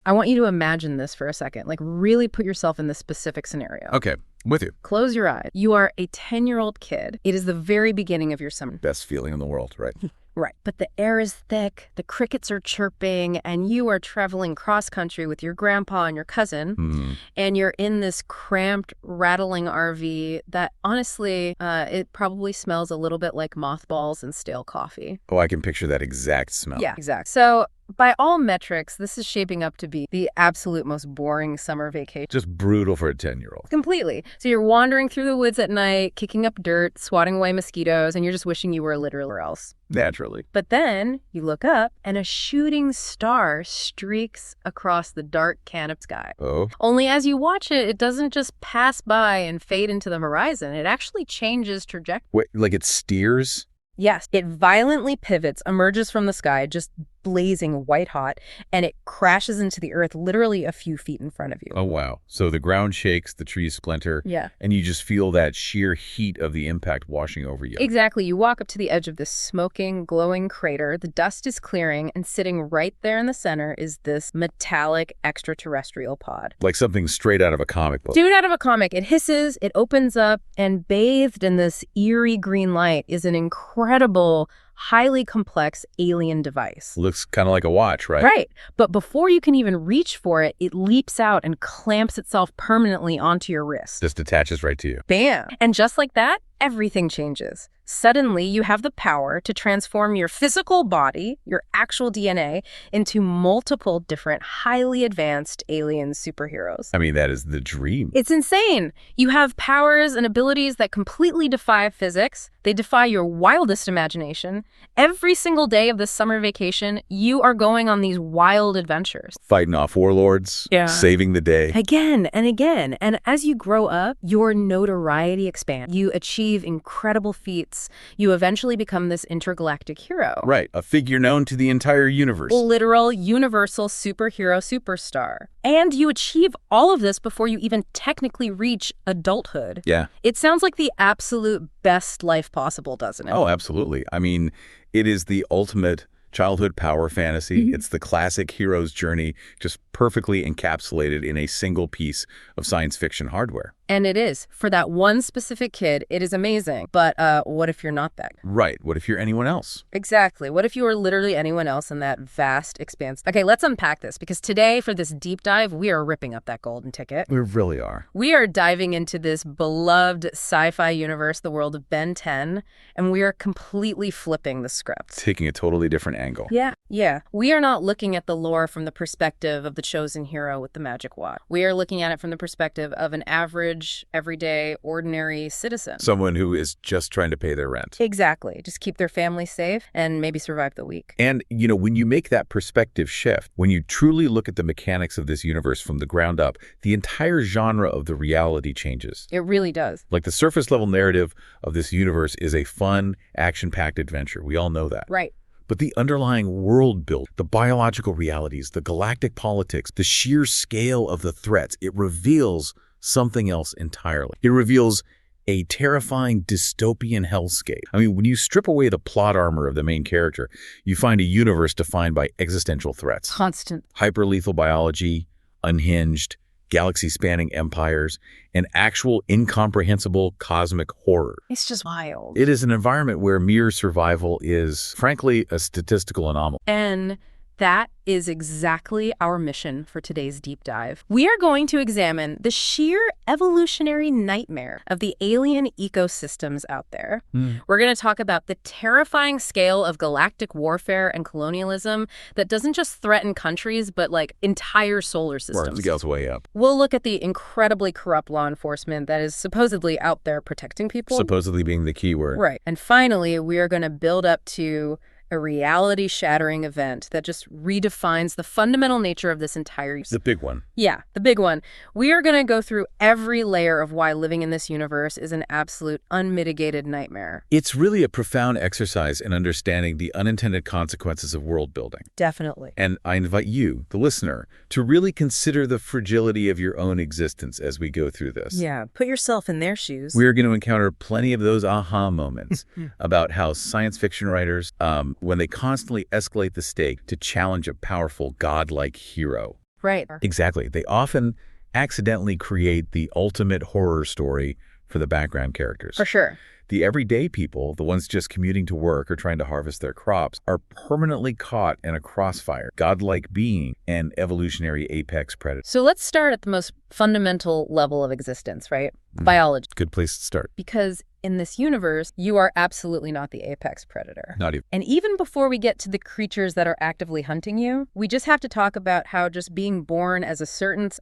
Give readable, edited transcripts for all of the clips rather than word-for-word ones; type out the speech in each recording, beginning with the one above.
I want you to imagine this for a second. Like, really put yourself in this specific scenario. Okay, with you. Close your eyes. You are a 10-year-old kid. It is the very beginning of your summer. Best feeling in the world, right? Right. But the air is thick, the crickets are chirping, and you are traveling cross-country with your grandpa and your cousin, and you're in this cramped, rattling RV that, honestly, it probably smells a little bit like mothballs and stale coffee. Oh, I can picture that exact smell. Yeah, exactly. So, by all metrics, this is shaping up to be the absolute most boring summer vacation. Just brutal for a 10-year-old. Completely. So you're wandering through the woods at night, kicking up dirt, swatting away mosquitoes, and you're just wishing you were literally somewhere else. Naturally. But then you look up, and a shooting star streaks across the dark canopy sky. Oh? Only as you watch it, it doesn't just pass by and fade into the horizon. It actually changes trajectory. Wait, like it steers? Yes, it violently pivots, emerges from the sky, just blazing white hot, and it crashes into the earth literally a few feet in front of you. Oh, wow. So the ground shakes, the trees splinter, Yeah. and you just feel that sheer heat of the impact washing over you. Exactly. You walk up to the edge of this smoking, glowing crater. The dust is clearing, and sitting right there in the center is this metallic extraterrestrial pod. Like something straight out of a comic book. Dude out of a comic. It hisses, it opens up, and bathed in this eerie green light is an incredible, highly complex alien device. Looks kind of like a watch, right? Right. But before you can even reach for it, it leaps out and clamps itself permanently onto your wrist. Just attaches right to you. Bam! And just like that, everything changes. Suddenly, you have the power to transform your physical body, your actual DNA, into multiple different highly advanced alien superheroes. I mean, that is the dream. It's insane. You have powers and abilities that completely defy physics. They defy your wildest imagination. Every single day of this summer vacation, you are going on these wild adventures. Fighting off warlords, saving the day. Again and again. And as you grow up, your notoriety expands. You achieve incredible feats. You eventually become this intergalactic hero. Right, a figure known to the entire universe. Literal, universal superhero superstar. And you achieve all of this before you even technically reach adulthood. Yeah. It sounds like the absolute best life possible, doesn't it? Oh, absolutely. I mean, it is the ultimate childhood power fantasy. It's the classic hero's journey, just perfectly encapsulated in a single piece of science fiction hardware. And it is. For that one specific kid, it is amazing. But what if you're not that? Right. What if you're anyone else? Exactly. What if you were literally anyone else in that vast expanse? Okay, let's unpack this, because today, for this deep dive, we are ripping up that golden ticket. We really are. We are diving into this beloved sci-fi universe, the world of Ben 10, and we are completely flipping the script. Taking a totally different angle. Yeah. We are not looking at the lore from the perspective of the chosen hero with the magic wand. We are looking at it from the perspective of an average, everyday, ordinary citizen. Someone who is just trying to pay their rent. Exactly. Just keep their family safe and maybe survive the week. And, you know, when you make that perspective shift, when you truly look at the mechanics of this universe from the ground up, the entire genre of the reality changes. It really does. Like, the surface level narrative of this universe is a fun, action-packed adventure. We all know that. Right. But the underlying world build, the biological realities, the galactic politics, the sheer scale of the threats, it reveals something else entirely. It reveals a terrifying dystopian hellscape. I mean, when you strip away the plot armor of the main character, you find a universe defined by existential threats. Constant. Hyperlethal biology, unhinged, galaxy-spanning empires, and actual incomprehensible cosmic horror. It's just wild. It is an environment where mere survival is, frankly, a statistical anomaly. And that is exactly our mission for today's deep dive. We are going to examine the sheer evolutionary nightmare of the alien ecosystems out there. We're going to talk about the terrifying scale of galactic warfare and colonialism that doesn't just threaten countries, but like entire solar systems. The scale's way up. We'll look at the incredibly corrupt law enforcement that is supposedly out there protecting people. Supposedly being the key word. Right. And finally, we are going to build up to a reality-shattering event that just redefines the fundamental nature of this entire... The big one. Yeah, the big one. We are going to go through every layer of why living in this universe is an absolute unmitigated nightmare. It's really a profound exercise in understanding the unintended consequences of world building. Definitely. And I invite you, the listener, to really consider the fragility of your own existence as we go through this. Yeah, put yourself in their shoes. We're going to encounter plenty of those aha moments about how science fiction writers, when they constantly escalate the stake to challenge a powerful godlike hero. Right. Exactly. They often accidentally create the ultimate horror story for the background characters. For sure. The everyday people, the ones just commuting to work or trying to harvest their crops, are permanently caught in a crossfire, godlike being and evolutionary apex predator. So let's start at the most fundamental level of existence, right? Biology. Good place to start. Because in this universe, you are absolutely not the apex predator. Not even. And even before we get to the creatures that are actively hunting you, we just have to talk about how just being born as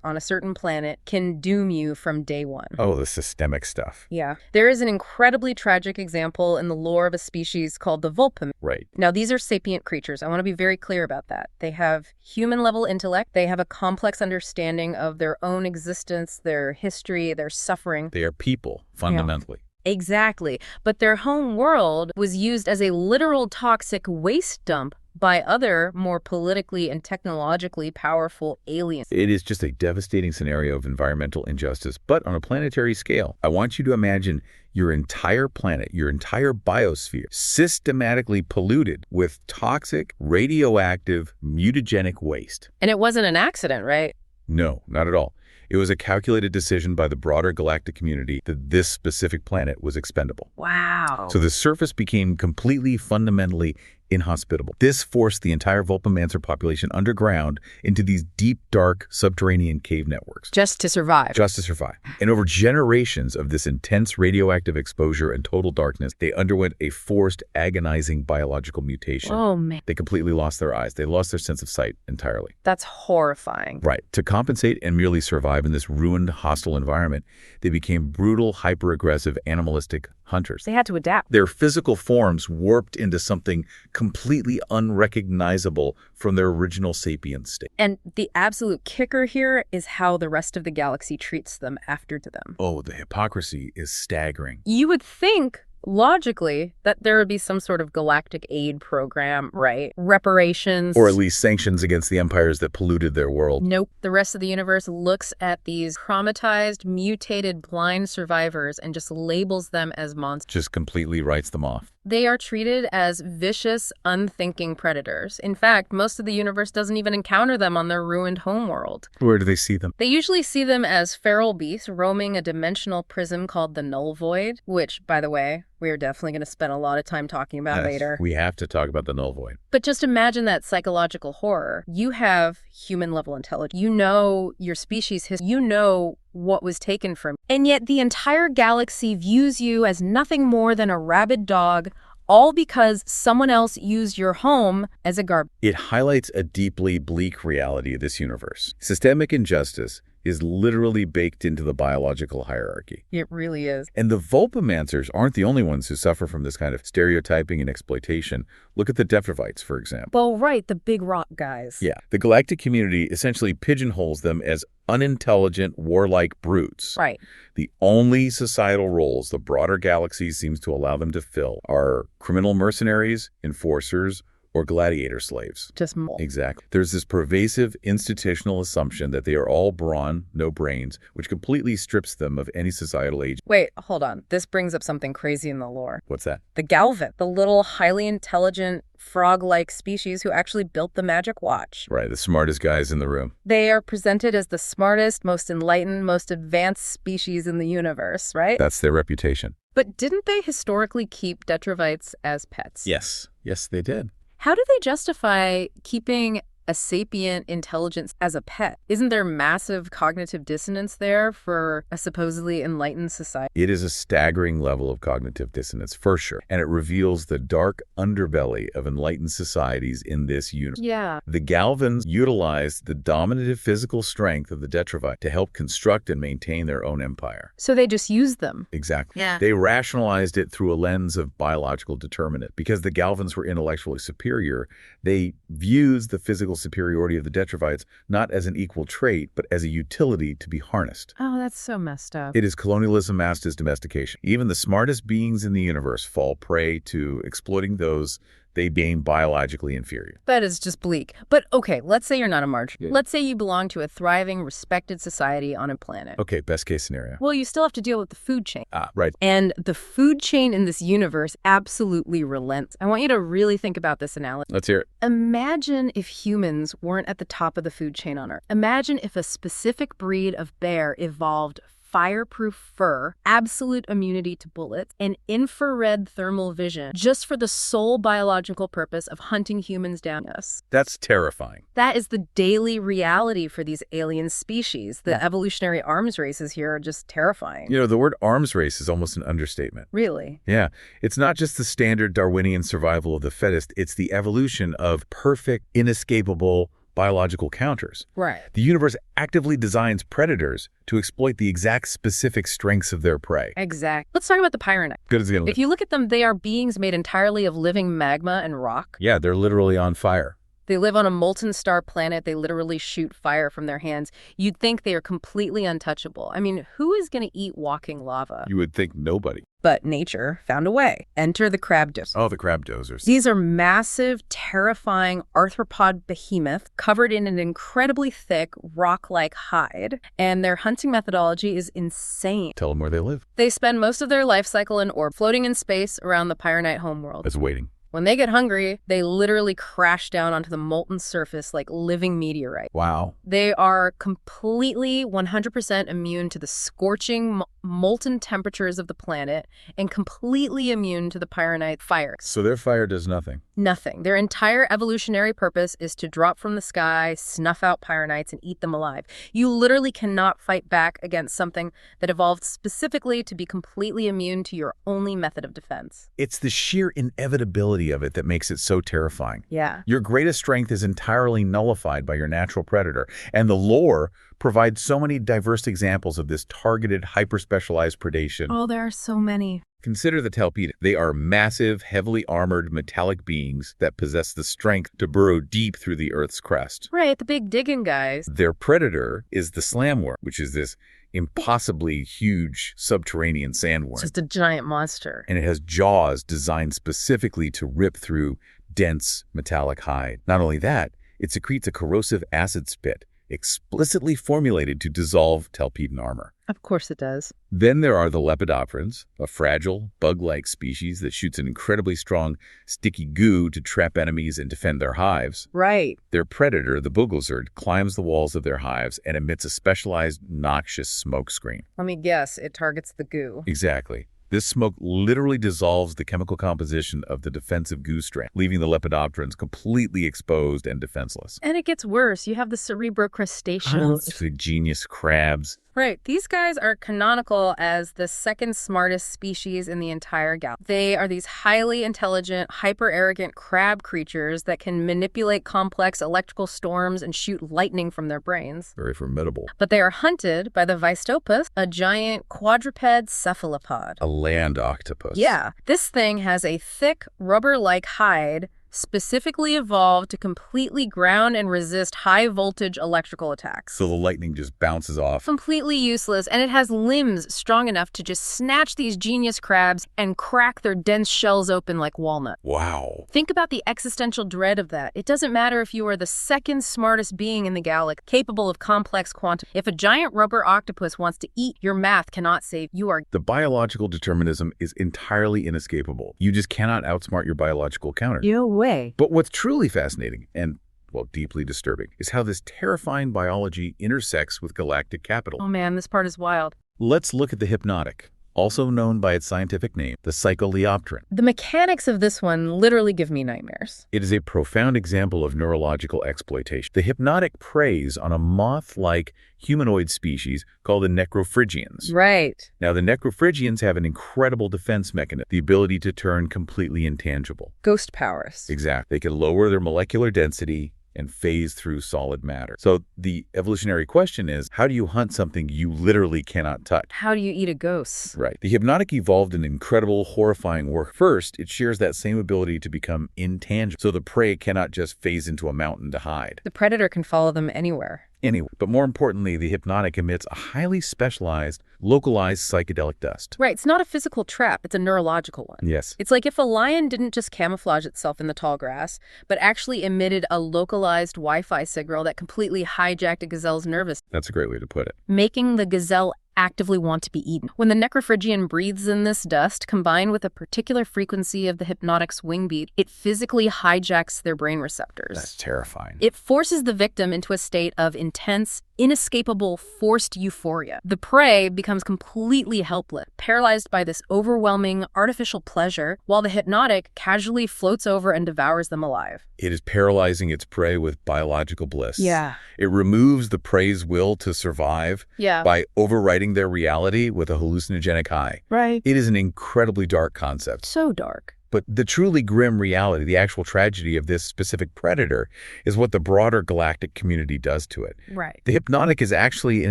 on a certain planet can doom you from day one. Oh, the systemic stuff. Yeah. There is an incredibly tragic example in the lore of a species called the Vulpam. Right. Now, these are sapient creatures. I want to be very clear about that. They have human-level intellect. They have a complex understanding of their own existence, their history, their suffering. They are people, fundamentally. Yeah. Exactly. But their home world was used as a literal toxic waste dump by other, more politically and technologically powerful aliens. It is just a devastating scenario of environmental injustice, but on a planetary scale. I want you to imagine your entire planet, your entire biosphere, systematically polluted with toxic, radioactive, mutagenic waste. And it wasn't an accident, right? No, not at all. It was a calculated decision by the broader galactic community that this specific planet was expendable. Wow. So the surface became completely, fundamentally inhospitable. This forced the entire Vulpamancer population underground into these deep, dark, subterranean cave networks. Just to survive. Just to survive. And over generations of this intense radioactive exposure and total darkness, they underwent a forced, agonizing biological mutation. Oh, man. They completely lost their eyes. They lost their sense of sight entirely. That's horrifying. Right. To compensate and merely survive in this ruined, hostile environment, they became brutal, hyper-aggressive, animalistic hunters. They had to adapt. Their physical forms warped into something completely unrecognizable from their original sapient state. And the absolute kicker here is how the rest of the galaxy treats them after them. Oh, the hypocrisy is staggering. You would think, logically, that there would be some sort of galactic aid program, right? Reparations. Or at least sanctions against the empires that polluted their world. Nope. The rest of the universe looks at these traumatized, mutated, blind survivors and just labels them as monsters. Just completely writes them off. They are treated as vicious, unthinking predators. In fact, most of the universe doesn't even encounter them on their ruined homeworld. Where do they see them? They usually see them as feral beasts roaming a dimensional prism called the Null Void, which, by the way, we're definitely going to spend a lot of time talking about later. We have to talk about the Null Void. But just imagine that psychological horror. You have human-level intelligence. You know your species history. You know what was taken from you. And yet the entire galaxy views you as nothing more than a rabid dog, all because someone else used your home as a garbage. It highlights a deeply bleak reality of this universe. Systemic injustice is literally baked into the biological hierarchy. It really is. And the Vulpamancers aren't the only ones who suffer from this kind of stereotyping and exploitation. Look at the Detrivites, for example. Well, right, the big rock guys. Yeah. The galactic community essentially pigeonholes them as unintelligent, warlike brutes. Right. The only societal roles the broader galaxy seems to allow them to fill are criminal mercenaries, enforcers, or gladiator slaves. Just more. Exactly. There's this pervasive institutional assumption that they are all brawn, no brains, which completely strips them of any societal age. Wait, hold on. This brings up something crazy in the lore. What's that? The Galvan, the little highly intelligent frog-like species who actually built the magic watch. Right, the smartest guys in the room. They are presented as the smartest, most enlightened, most advanced species in the universe, right? That's their reputation. But didn't they historically keep Detrivites as pets? Yes. Yes, they did. How do they justify keeping a sapient intelligence as a pet? Isn't there massive cognitive dissonance there for a supposedly enlightened society? It is a staggering level of cognitive dissonance, for sure. And it reveals the dark underbelly of enlightened societies in this universe. Yeah. The Galvans utilized the dominative physical strength of the Detravite to help construct and maintain their own empire. So they just used them. Exactly. Yeah. They rationalized it through a lens of biological determinant. Because the Galvans were intellectually superior, they views the physical superiority of the Detrivites not as an equal trait, but as a utility to be harnessed. Oh, that's so messed up. It is colonialism masked as domestication. Even the smartest beings in the universe fall prey to exploiting those they became biologically inferior. That is just bleak. But okay, let's say you're not a march. Yeah. Let's say you belong to a thriving, respected society on a planet. Okay, best case scenario. Well, you still have to deal with the food chain. Right. And the food chain in this universe absolutely relents. I want you to really think about this analogy. Let's hear it. Imagine if humans weren't at the top of the food chain on Earth. Imagine if a specific breed of bear evolved fireproof fur, absolute immunity to bullets, and infrared thermal vision just for the sole biological purpose of hunting humans down. That's terrifying. That is the daily reality for these alien species. The evolutionary arms races here are just terrifying. You know, the word arms race is almost an understatement. Really? Yeah. It's not just the standard Darwinian survival of the fittest. It's the evolution of perfect, inescapable biological counters. Right. The universe actively designs predators to exploit the exact specific strengths of their prey. Exactly. Let's talk about the pyrenites. Good as gonna If you look at them, they are beings made entirely of living magma and rock. Yeah, they're literally on fire. They live on a molten star planet. They literally shoot fire from their hands. You'd think they are completely untouchable. I mean, who is going to eat walking lava? You would think nobody. But nature found a way. Enter the crab dozers. Oh, the crab dozers. These are massive, terrifying arthropod behemoth covered in an incredibly thick, rock-like hide. And their hunting methodology is insane. Tell them where they live. They spend most of their life cycle in orbit, floating in space around the pyrenite homeworld. As waiting. When they get hungry, they literally crash down onto the molten surface like living meteorites. Wow. They are completely 100% immune to the scorching, molten temperatures of the planet and completely immune to the pyrenite fire. So their fire does nothing. Nothing. Their entire evolutionary purpose is to drop from the sky, snuff out pyrenites, and eat them alive. You literally cannot fight back against something that evolved specifically to be completely immune to your only method of defense. It's the sheer inevitability of it that makes it so terrifying. Yeah. Your greatest strength is entirely nullified by your natural predator, and the lore provides so many diverse examples of this targeted, hyper-specialized predation. Oh, there are so many. Consider the Talpidae. They are massive, heavily armored, metallic beings that possess the strength to burrow deep through the Earth's crust. Right, the big digging guys. Their predator is the slamworm, which is this impossibly huge subterranean sandworm. It's just a giant monster. And it has jaws designed specifically to rip through dense metallic hide. Not only that, it secretes a corrosive acid spit explicitly formulated to dissolve Talpidan armor. Of course it does. Then there are the lepidopterans, a fragile, bug-like species that shoots an incredibly strong, sticky goo to trap enemies and defend their hives. Right. Their predator, the Buglezard, climbs the walls of their hives and emits a specialized, noxious smoke screen. Let me guess, it targets the goo. Exactly. This smoke literally dissolves the chemical composition of the defensive goo strand, leaving the lepidopterans completely exposed and defenseless. And it gets worse. You have the cerebrocrustaceans. The genius crabs. Right. These guys are canonical as the second smartest species in the entire galaxy. They are these highly intelligent, hyper-arrogant crab creatures that can manipulate complex electrical storms and shoot lightning from their brains. Very formidable. But they are hunted by the Vistopus, a giant quadruped cephalopod. A land octopus. Yeah. This thing has a thick, rubber-like hide specifically evolved to completely ground and resist high-voltage electrical attacks. So the lightning just bounces off. Completely useless, and it has limbs strong enough to just snatch these genius crabs and crack their dense shells open like walnut. Wow. Think about the existential dread of that. It doesn't matter if you are the second smartest being in the galaxy, capable of complex quantum. If a giant rubber octopus wants to eat, your math cannot save you. The biological determinism is entirely inescapable. You just cannot outsmart your biological counter. No way. But what's truly fascinating and, well, deeply disturbing is how this terrifying biology intersects with galactic capital. Oh man, this part is wild. Let's look at the hypnotic, also known by its scientific name, the psycholeopteran. The mechanics of this one literally give me nightmares. It is a profound example of neurological exploitation. The hypnotic preys on a moth-like humanoid species called the necrophrygians. Right. Now, the necrophrygians have an incredible defense mechanism, the ability to turn completely intangible. Ghost powers. Exactly. They can lower their molecular density and phase through solid matter. So the evolutionary question is, how do you hunt something you literally cannot touch? How do you eat a ghost? Right. The hypnotic evolved an incredible, horrifying work. First, it shares that same ability to become intangible, so the prey cannot just phase into a mountain to hide. The predator can follow them anywhere. Anyway, but more importantly, the hypnotic emits a highly specialized, localized psychedelic dust. Right, it's not a physical trap, it's a neurological one. Yes. It's like if a lion didn't just camouflage itself in the tall grass, but actually emitted a localized Wi-Fi signal that completely hijacked a gazelle's nervous, That's a great way to put it. making the gazelle actively want to be eaten. When the necrophrygian breathes in this dust, combined with a particular frequency of the hypnotic's wing beat, it physically hijacks their brain receptors. That's terrifying. It forces the victim into a state of intense, inescapable, forced euphoria. The prey becomes completely helpless, paralyzed by this overwhelming, artificial pleasure, while the hypnotic casually floats over and devours them alive. It is paralyzing its prey with biological bliss. Yeah. It removes the prey's will to survive by overriding their reality with a hallucinogenic high. Right. It is an incredibly dark concept. So dark. But the truly grim reality, the actual tragedy of this specific predator, is what the broader galactic community does to it. Right. The hypnotic is actually an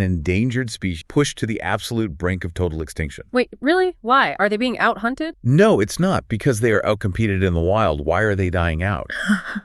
endangered species pushed to the absolute brink of total extinction. Wait, really? Why? Are they being out-hunted? No, it's not because they are outcompeted in the wild. Why are they dying out?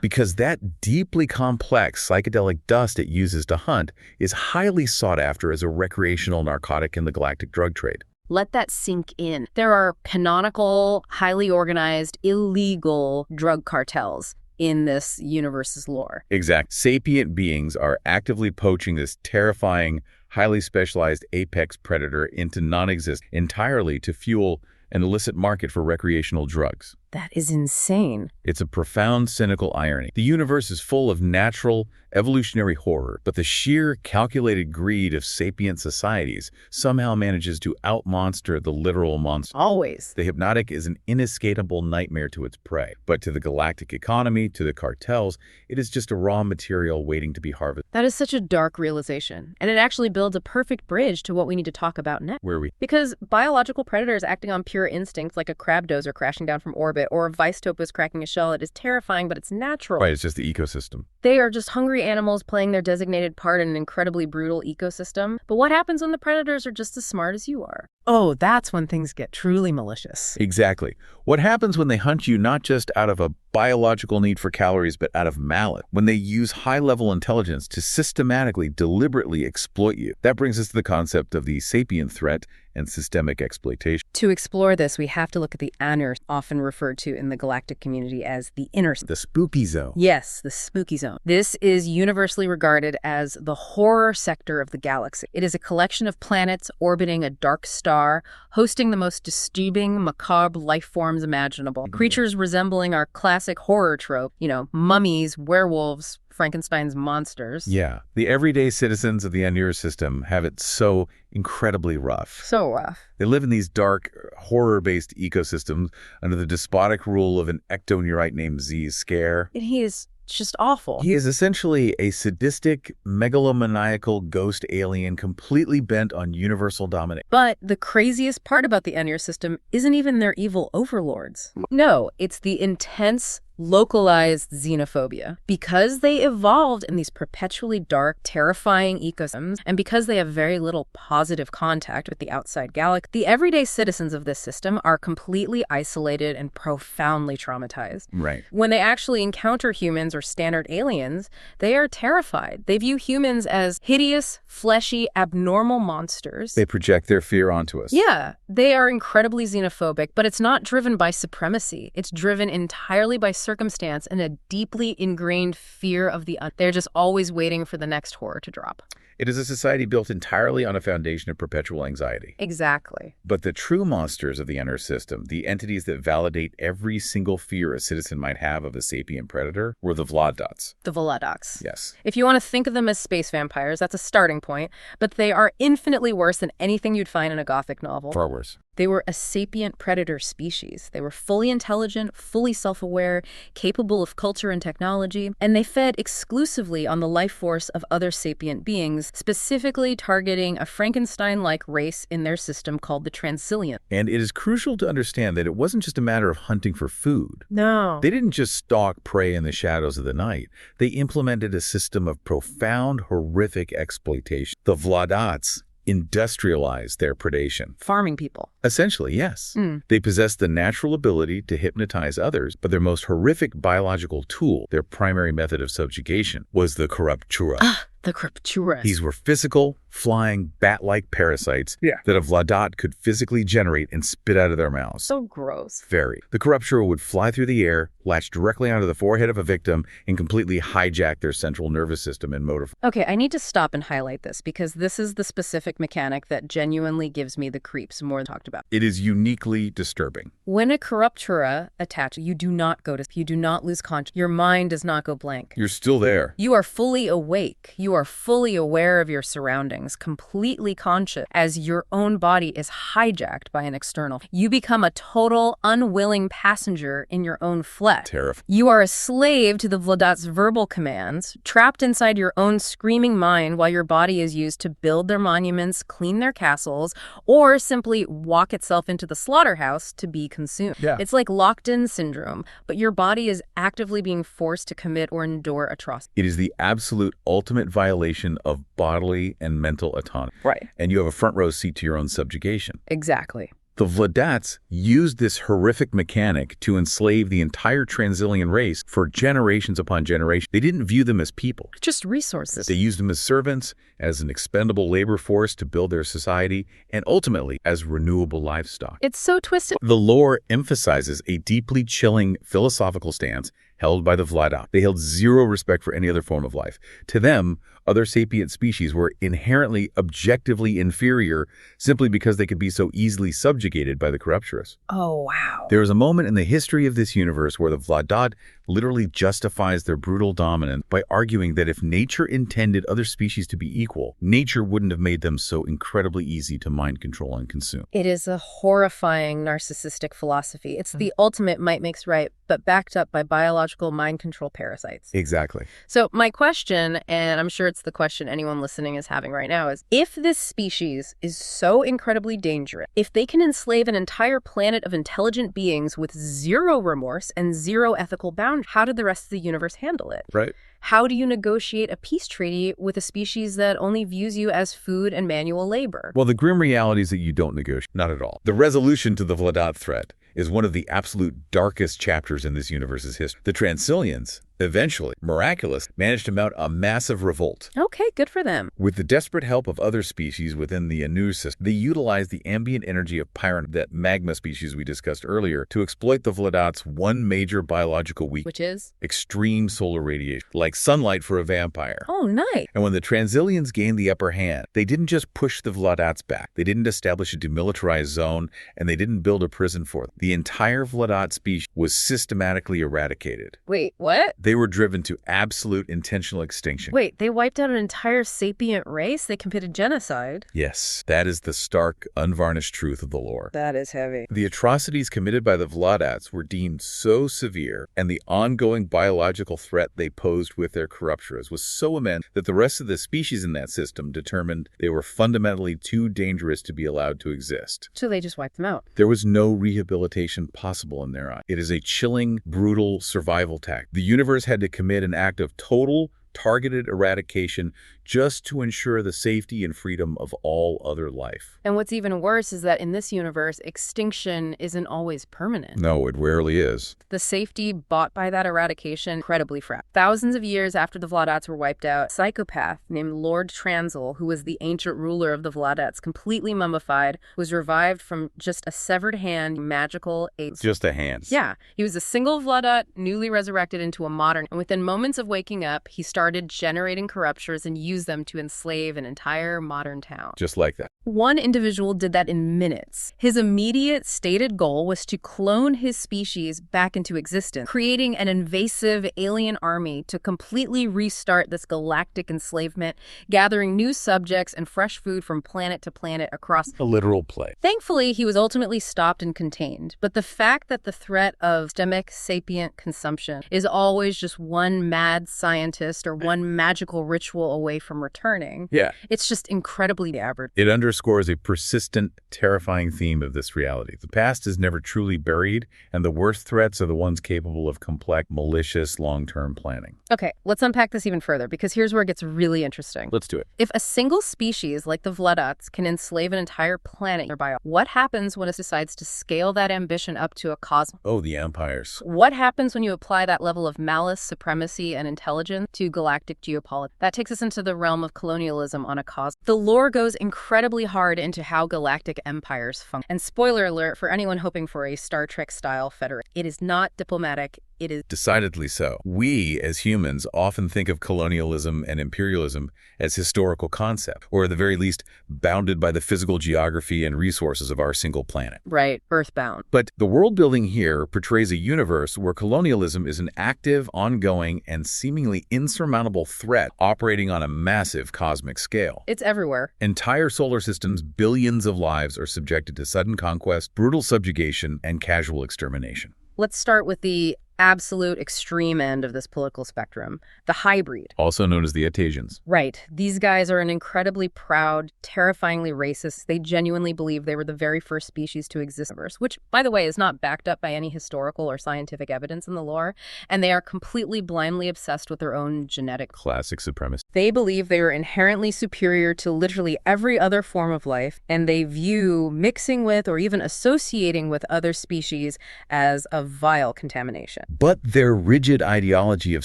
Because that deeply complex psychedelic dust it uses to hunt is highly sought after as a recreational narcotic in the galactic drug trade. Let that sink in. There are canonical, highly organized, illegal drug cartels in this universe's lore. Exact. Sapient beings are actively poaching this terrifying, highly specialized apex predator into non-existence entirely to fuel an illicit market for recreational drugs. That is insane. It's a profound, cynical irony. The universe is full of natural, evolutionary horror, but the sheer, calculated greed of sapient societies somehow manages to out-monster the literal monster. Always. The hypnotic is an inescapable nightmare to its prey, but to the galactic economy, to the cartels, it is just a raw material waiting to be harvested. That is such a dark realization, and it actually builds a perfect bridge to what we need to talk about next. Where we? Because biological predators acting on pure instinct, like a crab dozer crashing down from orbit, or a vice topus cracking a shell, it is terrifying, but it's natural. Right, it's just the ecosystem. They are just hungry animals playing their designated part in an incredibly brutal ecosystem. But what happens when the predators are just as smart as you are? Oh, that's when things get truly malicious. Exactly. What happens when they hunt you not just out of a biological need for calories, but out of malice? When they use high-level intelligence to systematically, deliberately exploit you? That brings us to the concept of the sapient threat and systemic exploitation. To explore this, we have to look at the inner, often referred to in the galactic community as the inner. The spooky zone. Yes, the spooky zone. This is universally regarded as the horror sector of the galaxy. It is a collection of planets orbiting a dark star, hosting the most disturbing, macabre life forms imaginable. Creatures resembling our classic horror trope, mummies, werewolves, Frankenstein's monsters. Yeah. The everyday citizens of the Anir system have it so incredibly rough. So rough. They live in these dark, horror-based ecosystems under the despotic rule of an ectoneurite named Z-Scare. And he is just awful. He is essentially a sadistic, megalomaniacal ghost alien completely bent on universal domination. But the craziest part about the Anir system isn't even their evil overlords. No, it's the intense, localized xenophobia. Because they evolved in these perpetually dark, terrifying ecosystems, and because they have very little positive contact with the outside galaxy, the everyday citizens of this system are completely isolated and profoundly traumatized. Right. When they actually encounter humans or standard aliens, they are terrified. They view humans as hideous, fleshy, abnormal monsters. They project their fear onto us. Yeah, they are incredibly xenophobic, but it's not driven by supremacy. It's driven entirely by circumstance and a deeply ingrained fear of the They're just always waiting for the next horror to drop. It is a society built entirely on a foundation of perpetual anxiety. Exactly. But the true monsters of the inner system, the entities that validate every single fear a citizen might have of a sapient predator, were the Vladots. The Vilgax. Yes. If you want to think of them as space vampires, that's a starting point, but they are infinitely worse than anything you'd find in a Gothic novel. Far worse. They were a sapient predator species. They were fully intelligent, fully self-aware, capable of culture and technology, and they fed exclusively on the life force of other sapient beings, specifically targeting a Frankenstein-like race in their system called the Transilians. And it is crucial to understand that it wasn't just a matter of hunting for food. No. They didn't just stalk prey in the shadows of the night. They implemented a system of profound, horrific exploitation. The Vladots industrialized their predation. Farming people. Essentially, yes. They possessed the natural ability to hypnotize others, but their most horrific biological tool, their primary method of subjugation, was the corrupt chura. The Crypturas. These were physical, flying, bat-like parasites that a Vladat could physically generate and spit out of their mouths. So gross. Very. The Corruptura would fly through the air, latch directly onto the forehead of a victim, and completely hijack their central nervous system and motor. Okay, I need to stop and highlight this because this is the specific mechanic that genuinely gives me the creeps more talked about. It is uniquely disturbing. When a Corruptura attaches, you do not go to sleep. You do not lose consciousness. Your mind does not go blank. You're still there. You are fully awake. You are fully aware of your surroundings, completely conscious as your own body is hijacked by an external. You become a total unwilling passenger in your own flesh. Terrifying. You are a slave to the Vladat's verbal commands, trapped inside your own screaming mind while your body is used to build their monuments, clean their castles, or simply walk itself into the slaughterhouse to be consumed. Yeah. It's like locked-in syndrome, but your body is actively being forced to commit or endure atrocities. It is the absolute ultimate violation of bodily and mental autonomy. Right. And you have a front row seat to your own subjugation. Exactly. The Vladats used this horrific mechanic to enslave the entire Transillian race for generations upon generations. They didn't view them as people. Just resources. They used them as servants, as an expendable labor force to build their society, and ultimately as renewable livestock. It's so twisted. The lore emphasizes a deeply chilling philosophical stance held by the Vladat. They held zero respect for any other form of life. To them, other sapient species were inherently objectively inferior simply because they could be so easily subjugated by the Corrupturas. Oh, wow. There is a moment in the history of this universe where the Vladat literally justifies their brutal dominance by arguing that if nature intended other species to be equal, nature wouldn't have made them so incredibly easy to mind control and consume. It is a horrifying narcissistic philosophy. It's the ultimate might makes right, but backed up by biological mind control parasites. Exactly. So my question, and I'm sure it's the question anyone listening is having right now, is if this species is so incredibly dangerous, if they can enslave an entire planet of intelligent beings with zero remorse and zero ethical boundaries, how did the rest of the universe handle it? Right. How do you negotiate a peace treaty with a species that only views you as food and manual labor? Well, the grim reality is that you don't negotiate. Not at all. The resolution to the Vladat threat is one of the absolute darkest chapters in this universe's history. The Transillians eventually, miraculously, managed to mount a massive revolt. Okay, good for them. With the desperate help of other species within the Anu system, they utilized the ambient energy of Pyron, that magma species we discussed earlier, to exploit the Vladat's one major biological weakness, Which is? Extreme solar radiation, like sunlight for a vampire. Oh, nice. And when the Transillians gained the upper hand, they didn't just push the Vladats back. They didn't establish a demilitarized zone, and they didn't build a prison for them. The entire Vladat species was systematically eradicated. Wait, what? They were driven to absolute intentional extinction. Wait, they wiped out an entire sapient race? They committed genocide? Yes, that is the stark, unvarnished truth of the lore. That is heavy. The atrocities committed by the Vladats were deemed so severe, and the ongoing biological threat they posed with their Corrupturas was so immense that the rest of the species in that system determined they were fundamentally too dangerous to be allowed to exist. So they just wiped them out. There was no rehabilitation possible in their eyes. It is a chilling, brutal survival tactic. The universe had to commit an act of total, targeted eradication just to ensure the safety and freedom of all other life. And what's even worse is that in this universe, extinction isn't always permanent. No, it rarely is. The safety bought by that eradication, incredibly fragile. Thousands of years after the Vladats were wiped out, a psychopath named Lord Transil, who was the ancient ruler of the Vladats, completely mummified, was revived from just a severed hand, magical aid. Just a hand. Yeah. He was a single Vladat, newly resurrected into a modern, and within moments of waking up, he started generating Corruptures and used them to enslave an entire modern town. Just like that. One individual did that in minutes. His immediate stated goal was to clone his species back into existence, creating an invasive alien army to completely restart this galactic enslavement, gathering new subjects and fresh food from planet to planet across A literal play. Thankfully, he was ultimately stopped and contained. But the fact that the threat of systemic sapient consumption is always just one mad scientist or one magical ritual away from returning, it's just incredibly aberrant. It underscores a persistent, terrifying theme of this reality. The past is never truly buried, and the worst threats are the ones capable of complex, malicious, long-term planning. Okay, let's unpack this even further, because here's where it gets really interesting. Let's do it. If a single species like the Vladats can enslave an entire planet, what happens when it decides to scale that ambition up to a cosmos? Oh, the empires. What happens when you apply that level of malice, supremacy, and intelligence to galactic geopolitics? That takes us into the realm of colonialism on a cause. The lore goes incredibly hard into how galactic empires function. And spoiler alert for anyone hoping for a Star Trek-style federation, it is not diplomatic. It is decidedly so. We, as humans, often think of colonialism and imperialism as historical concepts, or at the very least, bounded by the physical geography and resources of our single planet. right, earthbound. But the world building here portrays a universe where colonialism is an active, ongoing, and seemingly insurmountable threat operating on a massive cosmic scale. It's everywhere. Entire solar systems, billions of lives are subjected to sudden conquest, brutal subjugation, and casual extermination. Let's start with the absolute extreme end of this political spectrum, the hybrid. Also known as the Atasians. Right. These guys are an incredibly proud, terrifyingly racist. They genuinely believe they were the very first species to exist in the universe, which, by the way, is not backed up by any historical or scientific evidence in the lore, and they are completely blindly obsessed with their own genetic. Classic supremacy. They believe they are inherently superior to literally every other form of life, and they view mixing with or even associating with other species as a vile contamination. But their rigid ideology of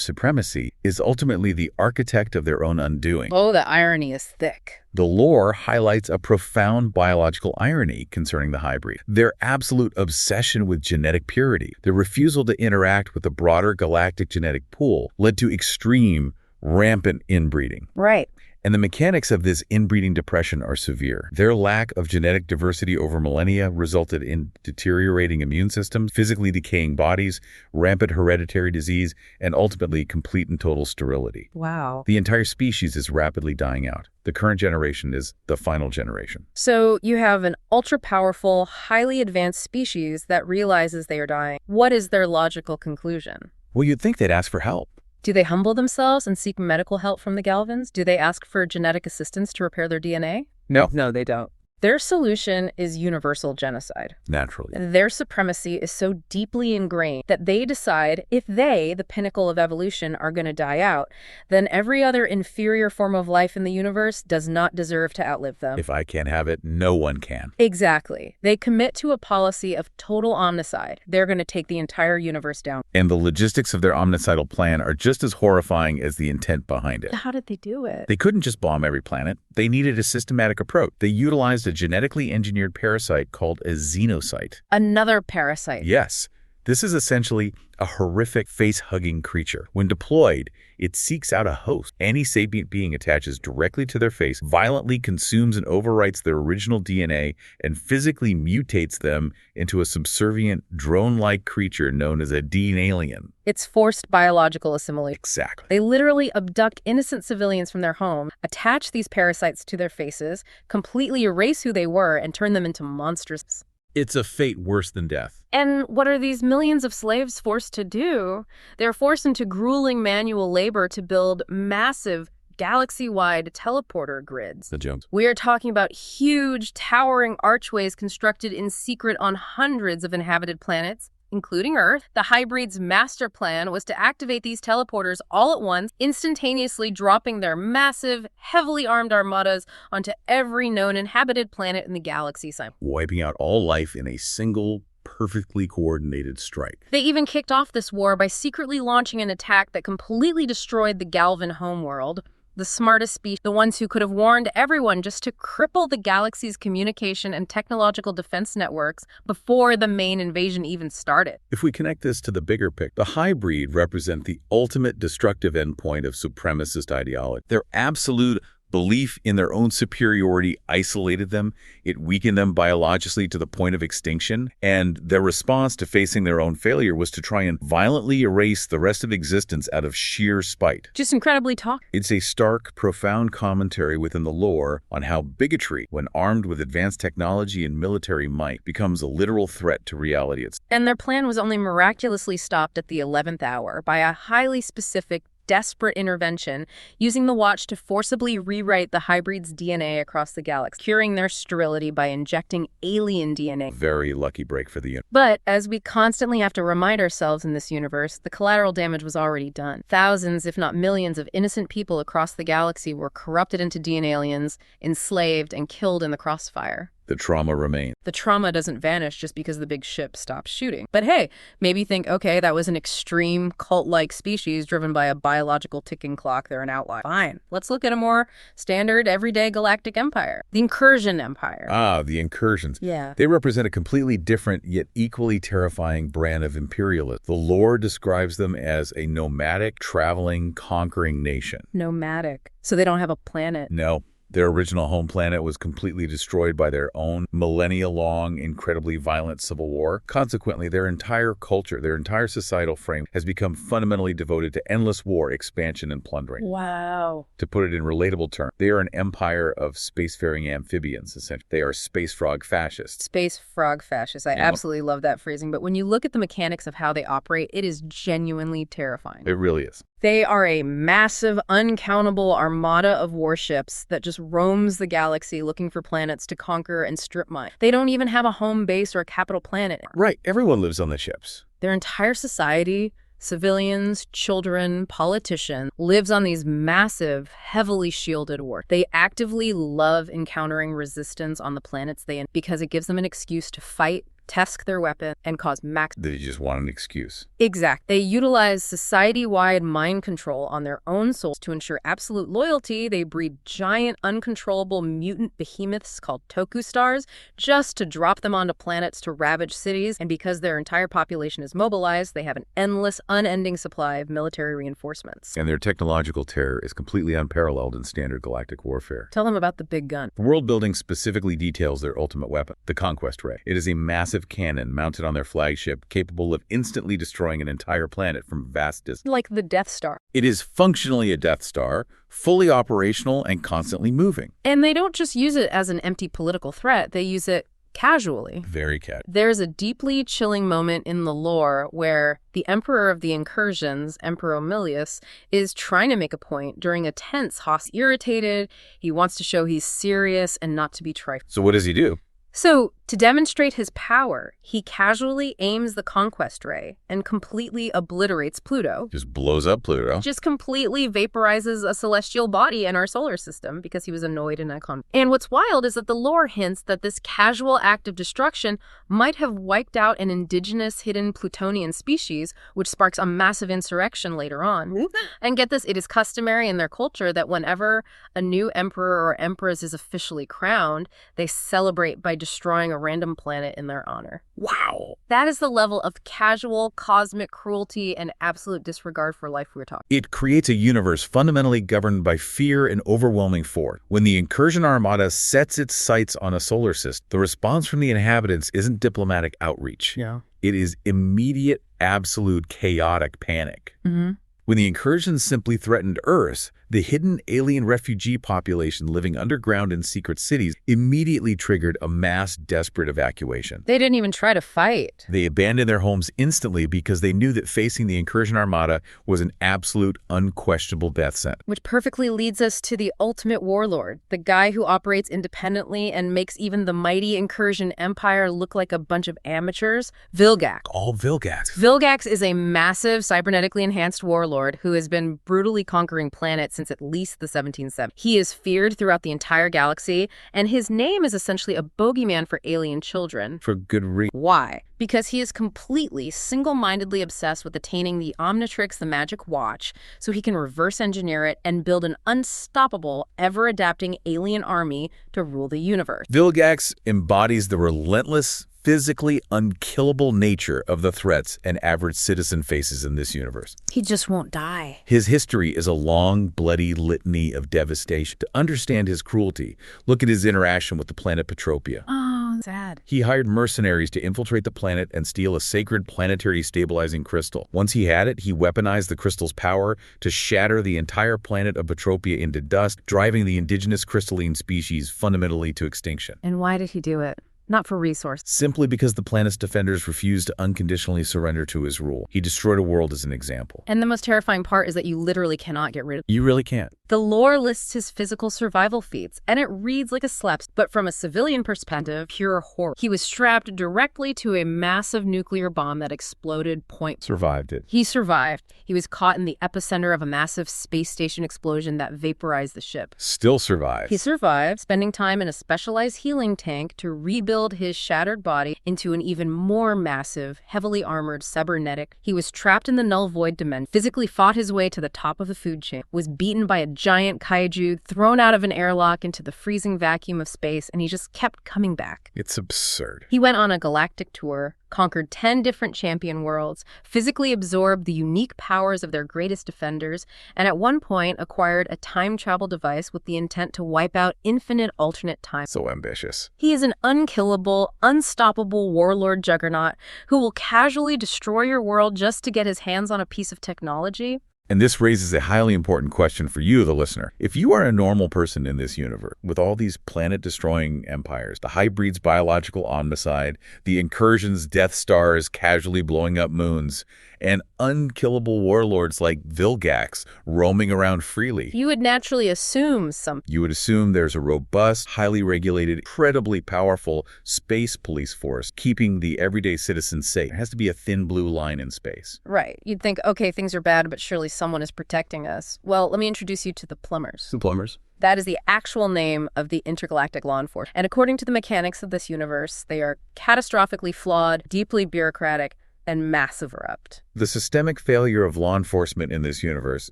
supremacy is ultimately the architect of their own undoing. Oh, the irony is thick. The lore highlights a profound biological irony concerning the hybrid. Their absolute obsession with genetic purity, their refusal to interact with the broader galactic genetic pool, led to extreme, rampant inbreeding. Right. And the mechanics of this inbreeding depression are severe. Their lack of genetic diversity over millennia resulted in deteriorating immune systems, physically decaying bodies, rampant hereditary disease, and ultimately complete and total sterility. Wow. The entire species is rapidly dying out. The current generation is the final generation. So you have an ultra-powerful, highly advanced species that realizes they are dying. What is their logical conclusion? Well, you'd think they'd ask for help. Do they humble themselves and seek medical help from the Galvans? Do they ask for genetic assistance to repair their DNA? No. No, they don't. Their solution is universal genocide. Naturally. Their supremacy is so deeply ingrained that they decide if they, the pinnacle of evolution, are going to die out, then every other inferior form of life in the universe does not deserve to outlive them. If I can't have it, no one can. Exactly. They commit to a policy of total omnicide. They're going to take the entire universe down. And the logistics of their omnicidal plan are just as horrifying as the intent behind it. How did they do it? They couldn't just bomb every planet. They needed a systematic approach. They utilized a genetically engineered parasite called a xenocide. Another parasite. Yes. This is essentially a horrific face-hugging creature. When deployed, it seeks out a host. Any sapient being attaches directly to their face, violently consumes and overwrites their original DNA, and physically mutates them into a subservient, drone-like creature known as a alien. It's forced biological assimilation. Exactly. They literally abduct innocent civilians from their home, attach these parasites to their faces, completely erase who they were, and turn them into monsters. It's a fate worse than death. And what are these millions of slaves forced to do? They're forced into grueling manual labor to build massive galaxy-wide teleporter grids. The Jones. We are talking about huge, towering archways constructed in secret on hundreds of inhabited planets, including Earth. The hybrid's master plan was to activate these teleporters all at once, instantaneously dropping their massive, heavily armed armadas onto every known inhabited planet in the galaxy, wiping out all life in a single, perfectly coordinated strike. They even kicked off this war by secretly launching an attack that completely destroyed the Galvan homeworld. The smartest species, the ones who could have warned everyone just to cripple the galaxy's communication and technological defense networks before the main invasion even started. If we connect this to the bigger picture, the hybrid represent the ultimate destructive endpoint of supremacist ideology. Their absolute belief in their own superiority isolated them. It weakened them biologically to the point of extinction. And their response to facing their own failure was to try and violently erase the rest of existence out of sheer spite. Just incredibly talk. It's a stark, profound commentary within the lore on how bigotry, when armed with advanced technology and military might, becomes a literal threat to reality itself. And their plan was only miraculously stopped at the 11th hour by a highly specific, desperate intervention using the watch to forcibly rewrite the hybrid's DNA across the galaxy, curing their sterility by injecting alien DNA. Very lucky break for the universe. But as we constantly have to remind ourselves in this universe, the collateral damage was already done. Thousands, if not millions, of innocent people across the galaxy were corrupted into DNA aliens, enslaved, and killed in the crossfire. The trauma remains. The trauma doesn't vanish just because the big ship stops shooting. But hey, maybe think, okay, that was an extreme cult-like species driven by a biological ticking clock. They're an outlier. Fine. Let's look at a more standard, everyday galactic empire. The Incursion Empire. Ah, the Incursions. Yeah. They represent a completely different yet equally terrifying brand of imperialism. The lore describes them as a nomadic, traveling, conquering nation. Nomadic. So they don't have a planet. No. Their original home planet was completely destroyed by their own millennia-long, incredibly violent civil war. Consequently, their entire culture, their entire societal frame has become fundamentally devoted to endless war, expansion, and plundering. Wow. To put it in relatable terms, they are an empire of spacefaring amphibians, essentially. They are space frog fascists. Space frog fascists. I absolutely love that phrasing. But when you look at the mechanics of how they operate, it is genuinely terrifying. It really is. They are a massive, uncountable armada of warships that just roams the galaxy looking for planets to conquer and strip mine. They don't even have a home base or a capital planet. Right. Everyone lives on the ships. Their entire society, civilians, children, politicians, lives on these massive, heavily shielded warships. They actively love encountering resistance on the planets they in because it gives them an excuse to fight, test their weapon, and cause max. They just want an excuse. Exact. They utilize society-wide mind control on their own souls to ensure absolute loyalty. They breed giant, uncontrollable mutant behemoths called Toku stars just to drop them onto planets to ravage cities. And because their entire population is mobilized, they have an endless, unending supply of military reinforcements. And their technological terror is completely unparalleled in standard galactic warfare. Tell them about the big gun. World building specifically details their ultimate weapon, the Conquest Ray. It is a massive cannon mounted on their flagship, capable of instantly destroying an entire planet from vast distance. Like the Death Star. It is functionally a Death Star, fully operational and constantly moving. And they don't just use it as an empty political threat, they use it casually. Very casual. There's a deeply chilling moment in the lore where the Emperor of the Incursions, Emperor Milius, is trying to make a point during a tense host. Irritated, he wants to show he's serious and not to be trifling. So what does he do? So, to demonstrate his power, he casually aims the Conquest Ray and completely obliterates Pluto. Just blows up Pluto. Just completely vaporizes a celestial body in our solar system because he was annoyed and icon. And what's wild is that the lore hints that this casual act of destruction might have wiped out an indigenous hidden Plutonian species, which sparks a massive insurrection later on. And get this, it is customary in their culture that whenever a new emperor or empress is officially crowned, they celebrate by destroying a random planet in their honor. Wow. That is the level of casual cosmic cruelty and absolute disregard for life we're talking. It creates a universe fundamentally governed by fear and overwhelming force. When the Incursion Armada sets its sights on a solar system, the response from the inhabitants isn't diplomatic outreach. Yeah. It is immediate, absolute, chaotic panic. Mm-hmm. When the incursions simply threatened Earth, the hidden alien refugee population living underground in secret cities immediately triggered a mass, desperate evacuation. They didn't even try to fight. They abandoned their homes instantly because they knew that facing the Incursion Armada was an absolute, unquestionable death sentence. Which perfectly leads us to the ultimate warlord, the guy who operates independently and makes even the mighty Incursion Empire look like a bunch of amateurs, Vilgax. All Vilgax. Vilgax is a massive, cybernetically enhanced warlord who has been brutally conquering planets since at least the 1770s. He is feared throughout the entire galaxy, and his name is essentially a bogeyman for alien children. For good reason. Why? Because he is completely, single-mindedly obsessed with attaining the Omnitrix, the magic watch, so he can reverse engineer it and build an unstoppable, ever-adapting alien army to rule the universe. Vilgax embodies the relentless, physically unkillable nature of the threats an average citizen faces in this universe. He just won't die. His history is a long, bloody litany of devastation. To understand his cruelty, look at his interaction with the planet Petropia. Oh, sad. He hired mercenaries to infiltrate the planet and steal a sacred planetary stabilizing crystal. Once he had it, he weaponized the crystal's power to shatter the entire planet of Petropia into dust, driving the indigenous crystalline species fundamentally to extinction. And why did he do it? not for resource. Simply because the planet's defenders refused to unconditionally surrender to his rule. He destroyed a world as an example. And the most terrifying part is that you literally cannot get rid of You really can't. The lore lists his physical survival feats, and it reads like a slapstick. But from a civilian perspective, pure horror. He was strapped directly to a massive nuclear bomb that exploded point. Survived it. He survived. He was caught in the epicenter of a massive space station explosion that vaporized the ship. Still survived. He survived, spending time in a specialized healing tank to rebuild his shattered body into an even more massive, heavily armored cybernetic. He was trapped in the null void dimension, physically fought his way to the top of the food chain, was beaten by a giant kaiju, thrown out of an airlock into the freezing vacuum of space, and he just kept coming back. It's absurd. He went on a galactic tour, conquered 10 different champion worlds, physically absorbed the unique powers of their greatest defenders, and at one point acquired a time travel device with the intent to wipe out infinite alternate time. So ambitious. He is an unkillable, unstoppable warlord juggernaut who will casually destroy your world just to get his hands on a piece of technology. And this raises a highly important question for you, the listener. If you are a normal person in this universe, with all these planet-destroying empires, the hybrids' biological omnicide, the incursions' Death Stars casually blowing up moons, and unkillable warlords like Vilgax roaming around freely, you would naturally assume something. You would assume there's a robust, highly regulated, incredibly powerful space police force keeping the everyday citizen safe. There has to be a thin blue line in space. Right. You'd think, okay, things are bad, but surely someone is protecting us. Well, let me introduce you to the plumbers. The plumbers? That is the actual name of the intergalactic law enforcement. And according to the mechanics of this universe, they are catastrophically flawed, deeply bureaucratic, and massive corrupt. The systemic failure of law enforcement in this universe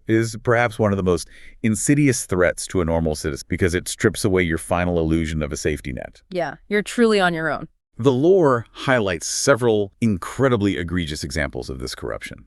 is perhaps one of the most insidious threats to a normal citizen because it strips away your final illusion of a safety net. Yeah, you're truly on your own. The lore highlights several incredibly egregious examples of this corruption.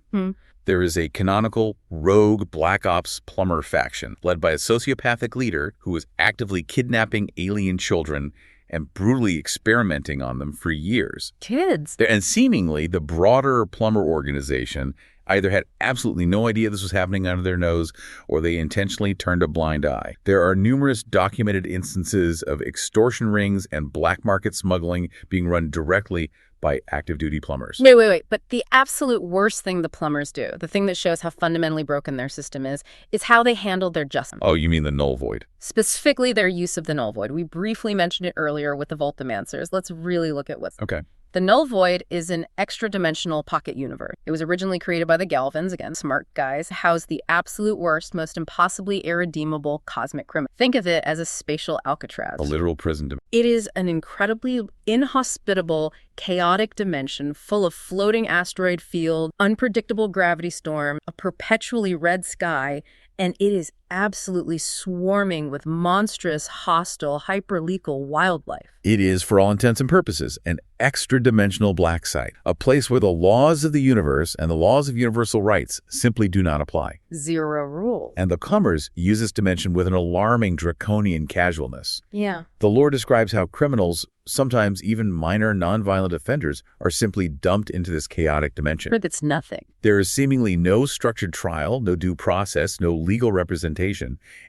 There is a canonical rogue Black Ops plumber faction led by a sociopathic leader who was actively kidnapping alien children and brutally experimenting on them for years. Kids. And seemingly, the broader plumber organization either had absolutely no idea this was happening under their nose or they intentionally turned a blind eye. There are numerous documented instances of extortion rings and black market smuggling being run directly by active duty plumbers. Wait. But the absolute worst thing the plumbers do, the thing that shows how fundamentally broken their system is how they handle their justice. Oh, you mean the null void? Specifically their use of the null void. We briefly mentioned it earlier with the Voltamancers. Let's really look at what's... Okay. The null void is an extra-dimensional pocket universe. It was originally created by the Galvans, again, smart guys, house the absolute worst, most impossibly irredeemable cosmic criminal. Think of it as a spatial Alcatraz. A literal prison. It is an incredibly inhospitable, chaotic dimension full of floating asteroid field, unpredictable gravity storm, a perpetually red sky, and it is absolutely swarming with monstrous, hostile, hyperlethal wildlife. It is, for all intents and purposes, an extra-dimensional black site, a place where the laws of the universe and the laws of universal rights simply do not apply. Zero rules. And the plumbers use this dimension with an alarming draconian casualness. Yeah. The lore describes how criminals, sometimes even minor nonviolent offenders, are simply dumped into this chaotic dimension. It's nothing. There is seemingly no structured trial, no due process, no legal representation,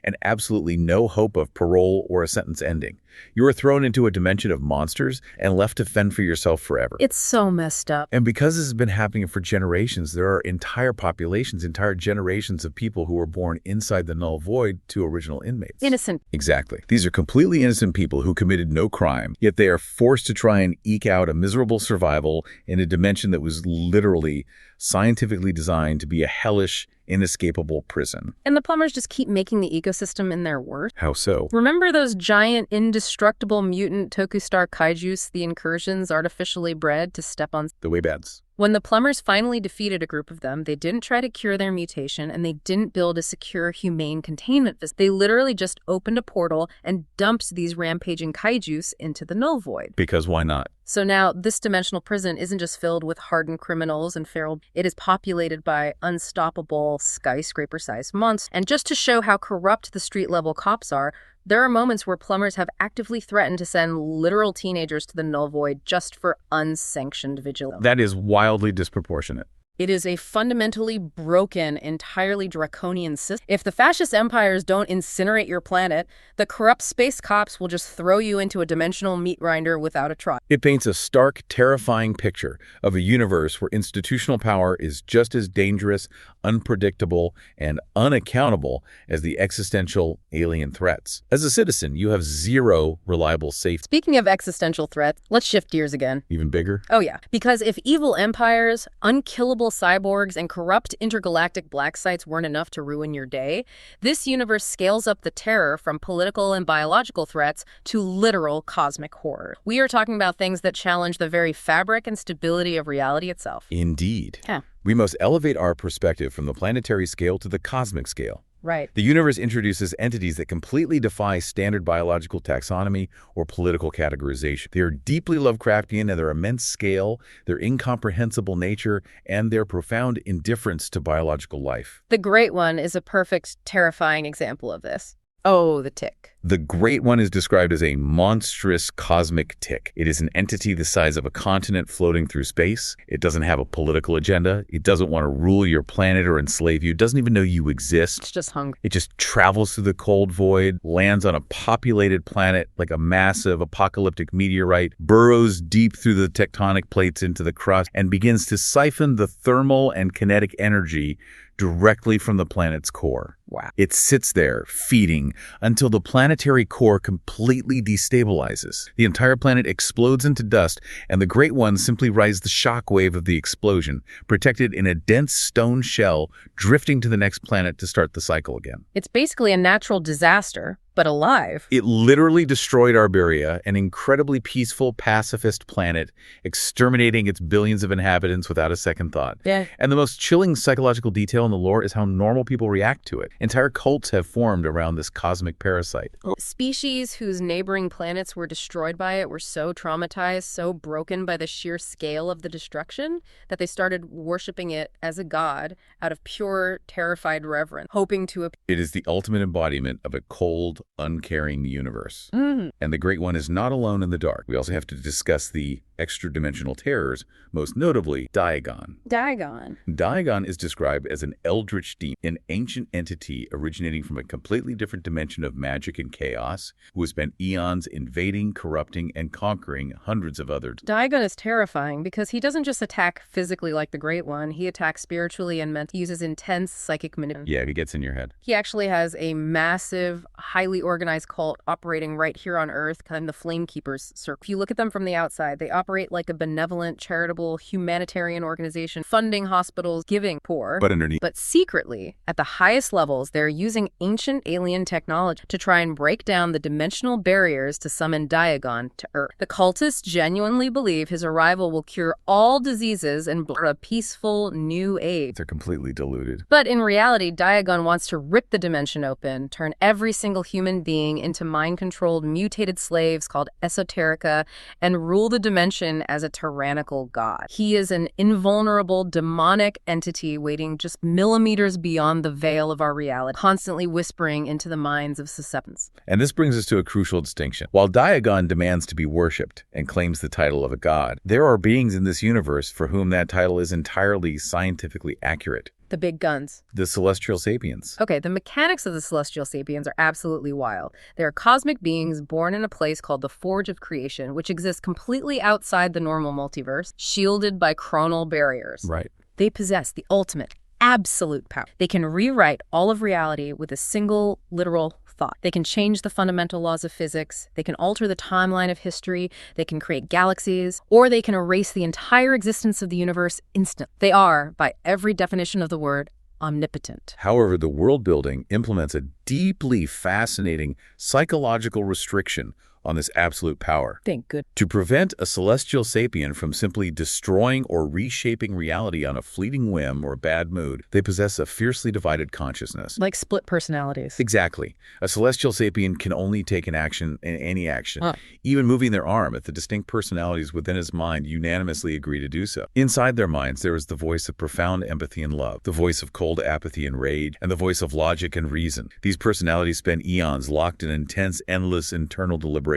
and absolutely no hope of parole or a sentence ending. You are thrown into a dimension of monsters and left to fend for yourself forever. It's so messed up. And because this has been happening for generations, there are entire populations, entire generations of people who were born inside the null void to original inmates. Innocent. Exactly. These are completely innocent people who committed no crime, yet they are forced to try and eke out a miserable survival in a dimension that was literally scientifically designed to be a hellish, inescapable prison. And the plumbers just keep making the ecosystem in their worst. How so? Remember those giant, indestructible mutant Tokustar kaijus the incursions artificially bred to step on? The Waybads. When the plumbers finally defeated a group of them, they didn't try to cure their mutation, and they didn't build a secure, humane containment facility. They literally just opened a portal and dumped these rampaging kaijus into the null void. Because why not? So now this dimensional prison isn't just filled with hardened criminals and feral. It is populated by unstoppable skyscraper-sized monsters. And just to show how corrupt the street-level cops are, there are moments where plumbers have actively threatened to send literal teenagers to the null void just for unsanctioned vigilance. That is wildly disproportionate. It is a fundamentally broken, entirely draconian system. If the fascist empires don't incinerate your planet, the corrupt space cops will just throw you into a dimensional meat grinder without a trial. It paints a stark, terrifying picture of a universe where institutional power is just as dangerous, unpredictable, and unaccountable as the existential alien threats. As a citizen, you have zero reliable safety. Speaking of existential threats, let's shift gears again. Even bigger? Oh yeah, because if evil empires, unkillable cyborgs, and corrupt intergalactic black sites weren't enough to ruin your day, this universe scales up the terror from political and biological threats to literal cosmic horror. We are talking about things that challenge the very fabric and stability of reality itself. Indeed. Yeah. We must elevate our perspective from the planetary scale to the cosmic scale. Right. The universe introduces entities that completely defy standard biological taxonomy or political categorization. They are deeply Lovecraftian in their immense scale, their incomprehensible nature, and their profound indifference to biological life. The Great One is a perfect, terrifying example of this. Oh, the tick. The Great One is described as a monstrous cosmic tick. It is an entity the size of a continent floating through space. It doesn't have a political agenda. It doesn't want to rule your planet or enslave you. It doesn't even know you exist. It's just hungry. It just travels through the cold void, lands on a populated planet like a massive apocalyptic meteorite, burrows deep through the tectonic plates into the crust, and begins to siphon the thermal and kinetic energy directly from the planet's core. Wow. It sits there, feeding, until the planetary core completely destabilizes. The entire planet explodes into dust, and the Great One simply rides the shockwave of the explosion, protected in a dense stone shell, drifting to the next planet to start the cycle again. It's basically a natural disaster, but alive. It literally destroyed Arborea, an incredibly peaceful, pacifist planet, exterminating its billions of inhabitants without a second thought. Yeah. And the most chilling psychological detail in the lore is how normal people react to it. Entire cults have formed around this cosmic parasite. Species whose neighboring planets were destroyed by it were so traumatized, so broken by the sheer scale of the destruction, that they started worshiping it as a god out of pure, terrified reverence, hoping to appear. It is the ultimate embodiment of a cold, uncaring universe. Mm. And the Great One is not alone in the dark. We also have to discuss the extra-dimensional terrors, most notably Diagon. Diagon is described as an eldritch demon, an ancient entity originating from a completely different dimension of magic and chaos, who has spent eons invading, corrupting, and conquering hundreds of others. Diagon is terrifying because he doesn't just attack physically like the Great One, he attacks spiritually and mentally, uses intense psychic manipulation. Yeah, it gets in your head. He actually has a massive, highly organized cult operating right here on Earth, kind of the Flamekeepers Circle. If you look at them from the outside, they operate like a benevolent, charitable, humanitarian organization, funding hospitals, giving poor. But underneath. But secretly, at the highest levels, they're using ancient alien technology to try and break down the dimensional barriers to summon Diagon to Earth. The cultists genuinely believe his arrival will cure all diseases and bring a peaceful new age. They're completely deluded. But in reality, Diagon wants to rip the dimension open, turn every single human being into mind-controlled, mutated slaves called esoterica, and rule the dimension as a tyrannical god. He is an invulnerable, demonic entity waiting just millimeters beyond the veil of our reality, constantly whispering into the minds of susceptibles. And this brings us to a crucial distinction. While Diagon demands to be worshipped and claims the title of a god, there are beings in this universe for whom that title is entirely scientifically accurate. The big guns. The Celestial Sapiens. Okay, the mechanics of the Celestial Sapiens are absolutely wild. They are cosmic beings born in a place called the Forge of Creation, which exists completely outside the normal multiverse, shielded by chronal barriers. Right. They possess the ultimate, absolute power. They can rewrite all of reality with a single, literal thought. They can change the fundamental laws of physics, they can alter the timeline of history, they can create galaxies, or they can erase the entire existence of the universe instantly. They are, by every definition of the word, omnipotent. However, the world building implements a deeply fascinating psychological restriction on this absolute power. Thank goodness. To prevent a celestial sapien from simply destroying or reshaping reality on a fleeting whim or bad mood, they possess a fiercely divided consciousness. Like split personalities. Exactly. A celestial sapien can only take an action in any action, even moving their arm if the distinct personalities within his mind unanimously agree to do so. Inside their minds, there is the voice of profound empathy and love, the voice of cold apathy and rage, and the voice of logic and reason. These personalities spend eons locked in intense, endless internal deliberation,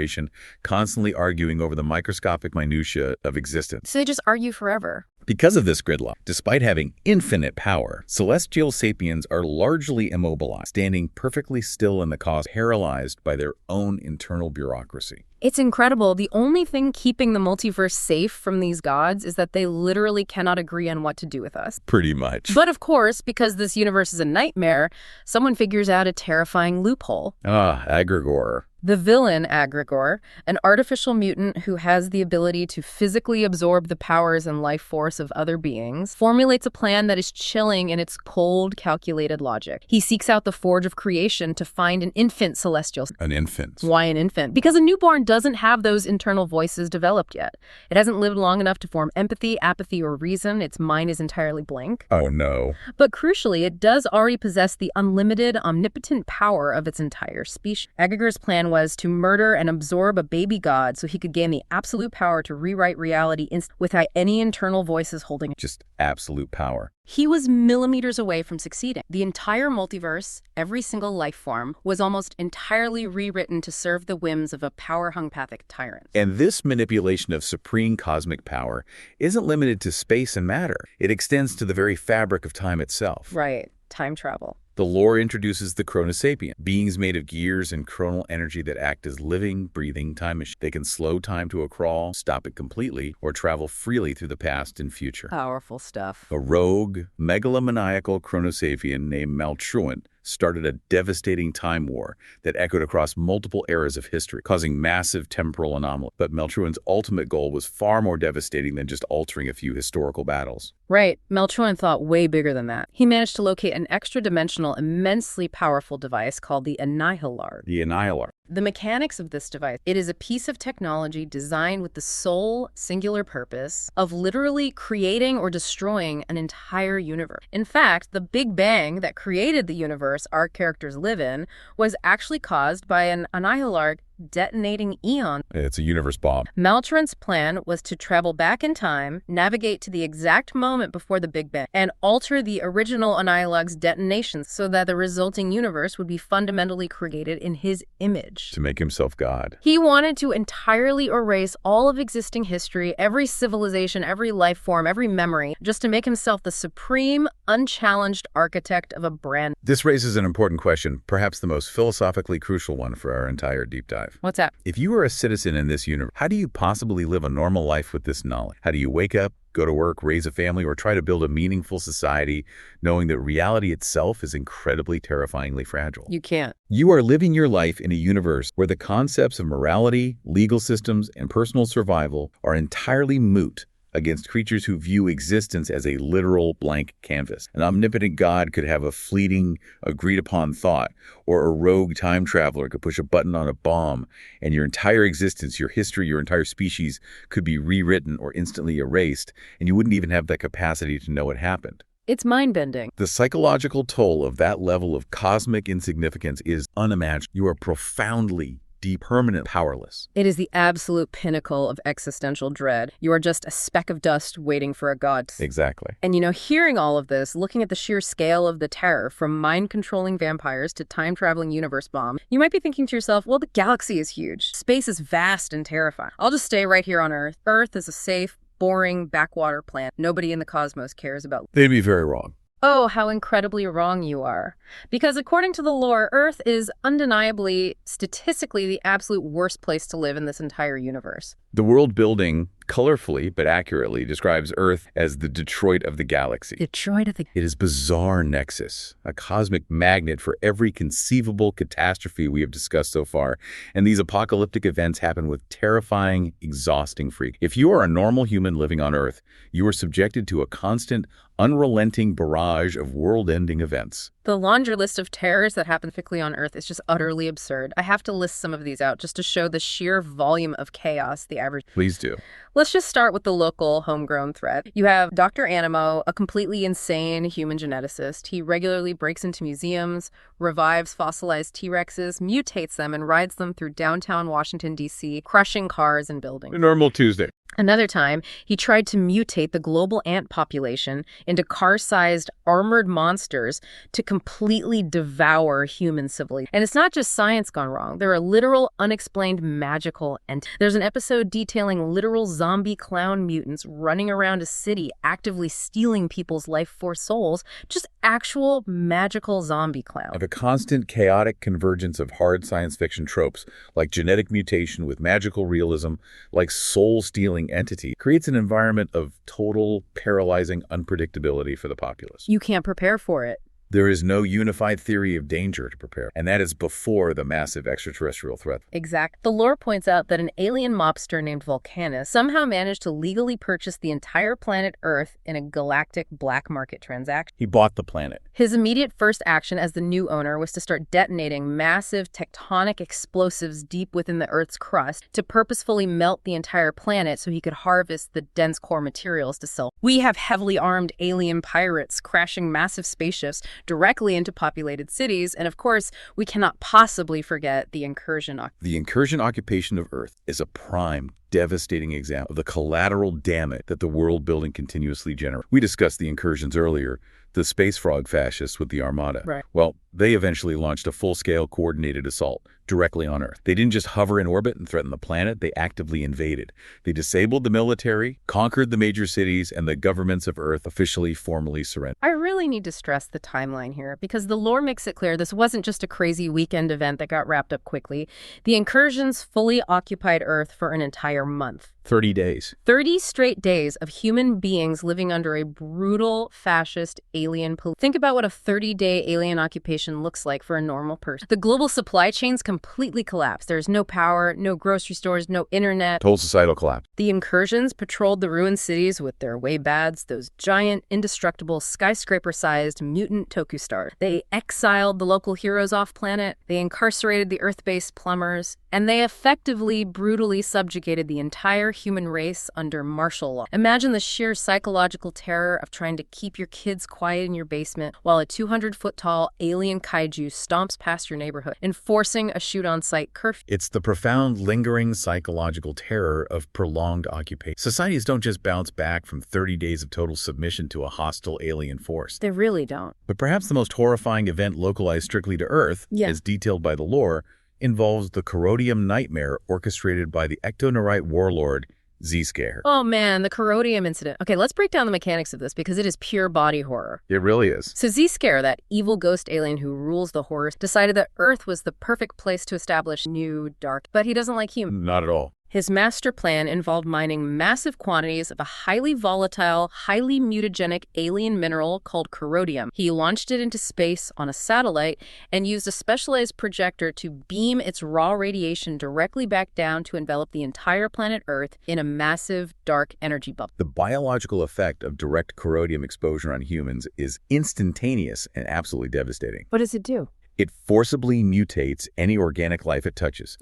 constantly arguing over the microscopic minutiae of existence. So they just argue forever. Because of this gridlock, despite having infinite power, celestial sapiens are largely immobilized, standing perfectly still in the cause, paralyzed by their own internal bureaucracy. It's incredible. The only thing keeping the multiverse safe from these gods is that they literally cannot agree on what to do with us. Pretty much. But of course, because this universe is a nightmare, someone figures out a terrifying loophole. Egregore. The villain, Egregore, an artificial mutant who has the ability to physically absorb the powers and life force of other beings, formulates a plan that is chilling in its cold, calculated logic. He seeks out the Forge of Creation to find an infant celestial. An infant? Why an infant? Because a newborn doesn't have those internal voices developed yet. It hasn't lived long enough to form empathy, apathy, or reason. Its mind is entirely blank. Oh, no. But crucially, it does already possess the unlimited, omnipotent power of its entire species. Egregore's plan was to murder and absorb a baby god so he could gain the absolute power to rewrite reality without any internal voices holding it. Just absolute power. He was millimeters away from succeeding. The entire multiverse, every single life form, was almost entirely rewritten to serve the whims of a power-hung pathic tyrant. And this manipulation of supreme cosmic power isn't limited to space and matter. It extends to the very fabric of time itself. Right. Time travel. The lore introduces the chronosapien, beings made of gears and chronal energy that act as living, breathing time machines. They can slow time to a crawl, stop it completely, or travel freely through the past and future. Powerful stuff. A rogue, megalomaniacal chronosapien named Maltruant started a devastating time war that echoed across multiple eras of history, causing massive temporal anomalies. But Maltruant's ultimate goal was far more devastating than just altering a few historical battles. Right. Maltruant thought way bigger than that. He managed to locate an extra-dimensional, immensely powerful device called the Annihilar. The Annihilar. The mechanics of this device, it is a piece of technology designed with the sole, singular purpose of literally creating or destroying an entire universe. In fact, the Big Bang that created the universe our characters live in was actually caused by an Annihilar detonating eon. It's a universe bomb. Maltruant's plan was to travel back in time, navigate to the exact moment before the Big Bang, and alter the original Annihilar's detonation so that the resulting universe would be fundamentally created in his image. To make himself God. He wanted to entirely erase all of existing history, every civilization, every life form, every memory, just to make himself the supreme, unchallenged architect of a brand. This raises an important question, perhaps the most philosophically crucial one for our entire deep dive. What's that? If you are a citizen in this universe, how do you possibly live a normal life with this knowledge? How do you wake up, go to work, raise a family, or try to build a meaningful society, knowing that reality itself is incredibly terrifyingly fragile? You can't. You are living your life in a universe where the concepts of morality, legal systems, and personal survival are entirely moot against creatures who view existence as a literal blank canvas. An omnipotent god could have a fleeting, agreed-upon thought, or a rogue time traveler could push a button on a bomb, and your entire existence, your history, your entire species could be rewritten or instantly erased, and you wouldn't even have the capacity to know it happened. It's mind-bending. The psychological toll of that level of cosmic insignificance is unimaginable. You are profoundly permanent powerless. It is the absolute pinnacle of existential dread. You are just a speck of dust waiting for a god. Exactly. And hearing all of this, looking at the sheer scale of the terror from mind-controlling vampires to time-traveling universe bomb, you might be thinking to yourself, well, the galaxy is huge. Space is vast and terrifying. I'll just stay right here on Earth. Earth is a safe, boring backwater planet nobody in the cosmos cares about. They'd be very wrong. Oh, how incredibly wrong you are. Because according to the lore, Earth is undeniably, statistically, the absolute worst place to live in this entire universe. The world building, colorfully but accurately, describes Earth as the Detroit of the galaxy. Detroit of the... It is bizarre nexus, a cosmic magnet for every conceivable catastrophe we have discussed so far. And these apocalyptic events happen with terrifying, exhausting freak. If you are a normal human living on Earth, you are subjected to a constant, unrelenting barrage of world-ending events. The laundry list of terrors that happen quickly on Earth is just utterly absurd. I have to list some of these out just to show the sheer volume of chaos the average... Please do. Let's just start with the local homegrown threat. You have Dr. Animo, a completely insane human geneticist. He regularly breaks into museums, revives fossilized T-Rexes, mutates them, and rides them through downtown Washington, D.C., crushing cars and buildings. A normal Tuesday. Another time, he tried to mutate the global ant population into car-sized armored monsters to completely devour human civilization. And it's not just science gone wrong. There are literal, unexplained magical entities. There's an episode detailing literal zombie clown mutants running around a city, actively stealing people's life force souls, just actual magical zombie clowns. And a constant chaotic convergence of hard science fiction tropes, like genetic mutation with magical realism, like soul-stealing entity, creates an environment of total, paralyzing unpredictability for the populace. You can't prepare for it. There is no unified theory of danger to prepare, and that is before the massive extraterrestrial threat. Exact. The lore points out that an alien mobster named Vulcanus somehow managed to legally purchase the entire planet Earth in a galactic black market transaction. He bought the planet. His immediate first action as the new owner was to start detonating massive tectonic explosives deep within the Earth's crust to purposefully melt the entire planet so he could harvest the dense core materials to sell. We have heavily armed alien pirates crashing massive spaceships directly into populated cities, and of course, we cannot possibly forget the incursion. The incursion occupation of Earth is a prime, devastating example of the collateral damage that the world building continuously generates. We discussed the incursions earlier, the space frog fascists with the Armada. Right. Well, they eventually launched a full-scale coordinated assault directly on Earth. They didn't just hover in orbit and threaten the planet, they actively invaded. They disabled the military, conquered the major cities, and the governments of Earth officially, formally surrendered. I really need to stress the timeline here because the lore makes it clear this wasn't just a crazy weekend event that got wrapped up quickly. The incursions fully occupied Earth for an entire month. 30 days. 30 straight days of human beings living under a brutal, fascist alien police. Think about what a 30-day alien occupation looks like for a normal person. The global supply chains completely collapsed. There's no power, no grocery stores, no internet. Total societal collapse. The incursions patrolled the ruined cities with their waybads, those giant, indestructible, skyscraper-sized mutant toku stars. They exiled the local heroes off-planet, they incarcerated the Earth-based plumbers, and they effectively, brutally subjugated the entire human race under martial law. Imagine the sheer psychological terror of trying to keep your kids quiet in your basement while a 200-foot-tall alien kaiju stomps past your neighborhood, enforcing a shoot-on-sight curfew. It's the profound, lingering psychological terror of prolonged occupation. Societies don't just bounce back from 30 days of total submission to a hostile alien force. They really don't. But perhaps the most horrifying event localized strictly to Earth, as detailed by the lore, involves the corrodium nightmare orchestrated by the ectonorite warlord Z-Scare. Oh man, the corrodium incident. Okay, let's break down the mechanics of this because it is pure body horror. It really is. So Z-Scare, that evil ghost alien who rules the horrors, decided that Earth was the perfect place to establish new dark, but he doesn't like humans. Not at all. His master plan involved mining massive quantities of a highly volatile, highly mutagenic alien mineral called corrodium. He launched it into space on a satellite and used a specialized projector to beam its raw radiation directly back down to envelop the entire planet Earth in a massive, dark energy bubble. The biological effect of direct corrodium exposure on humans is instantaneous and absolutely devastating. What does it do? It forcibly mutates any organic life it touches,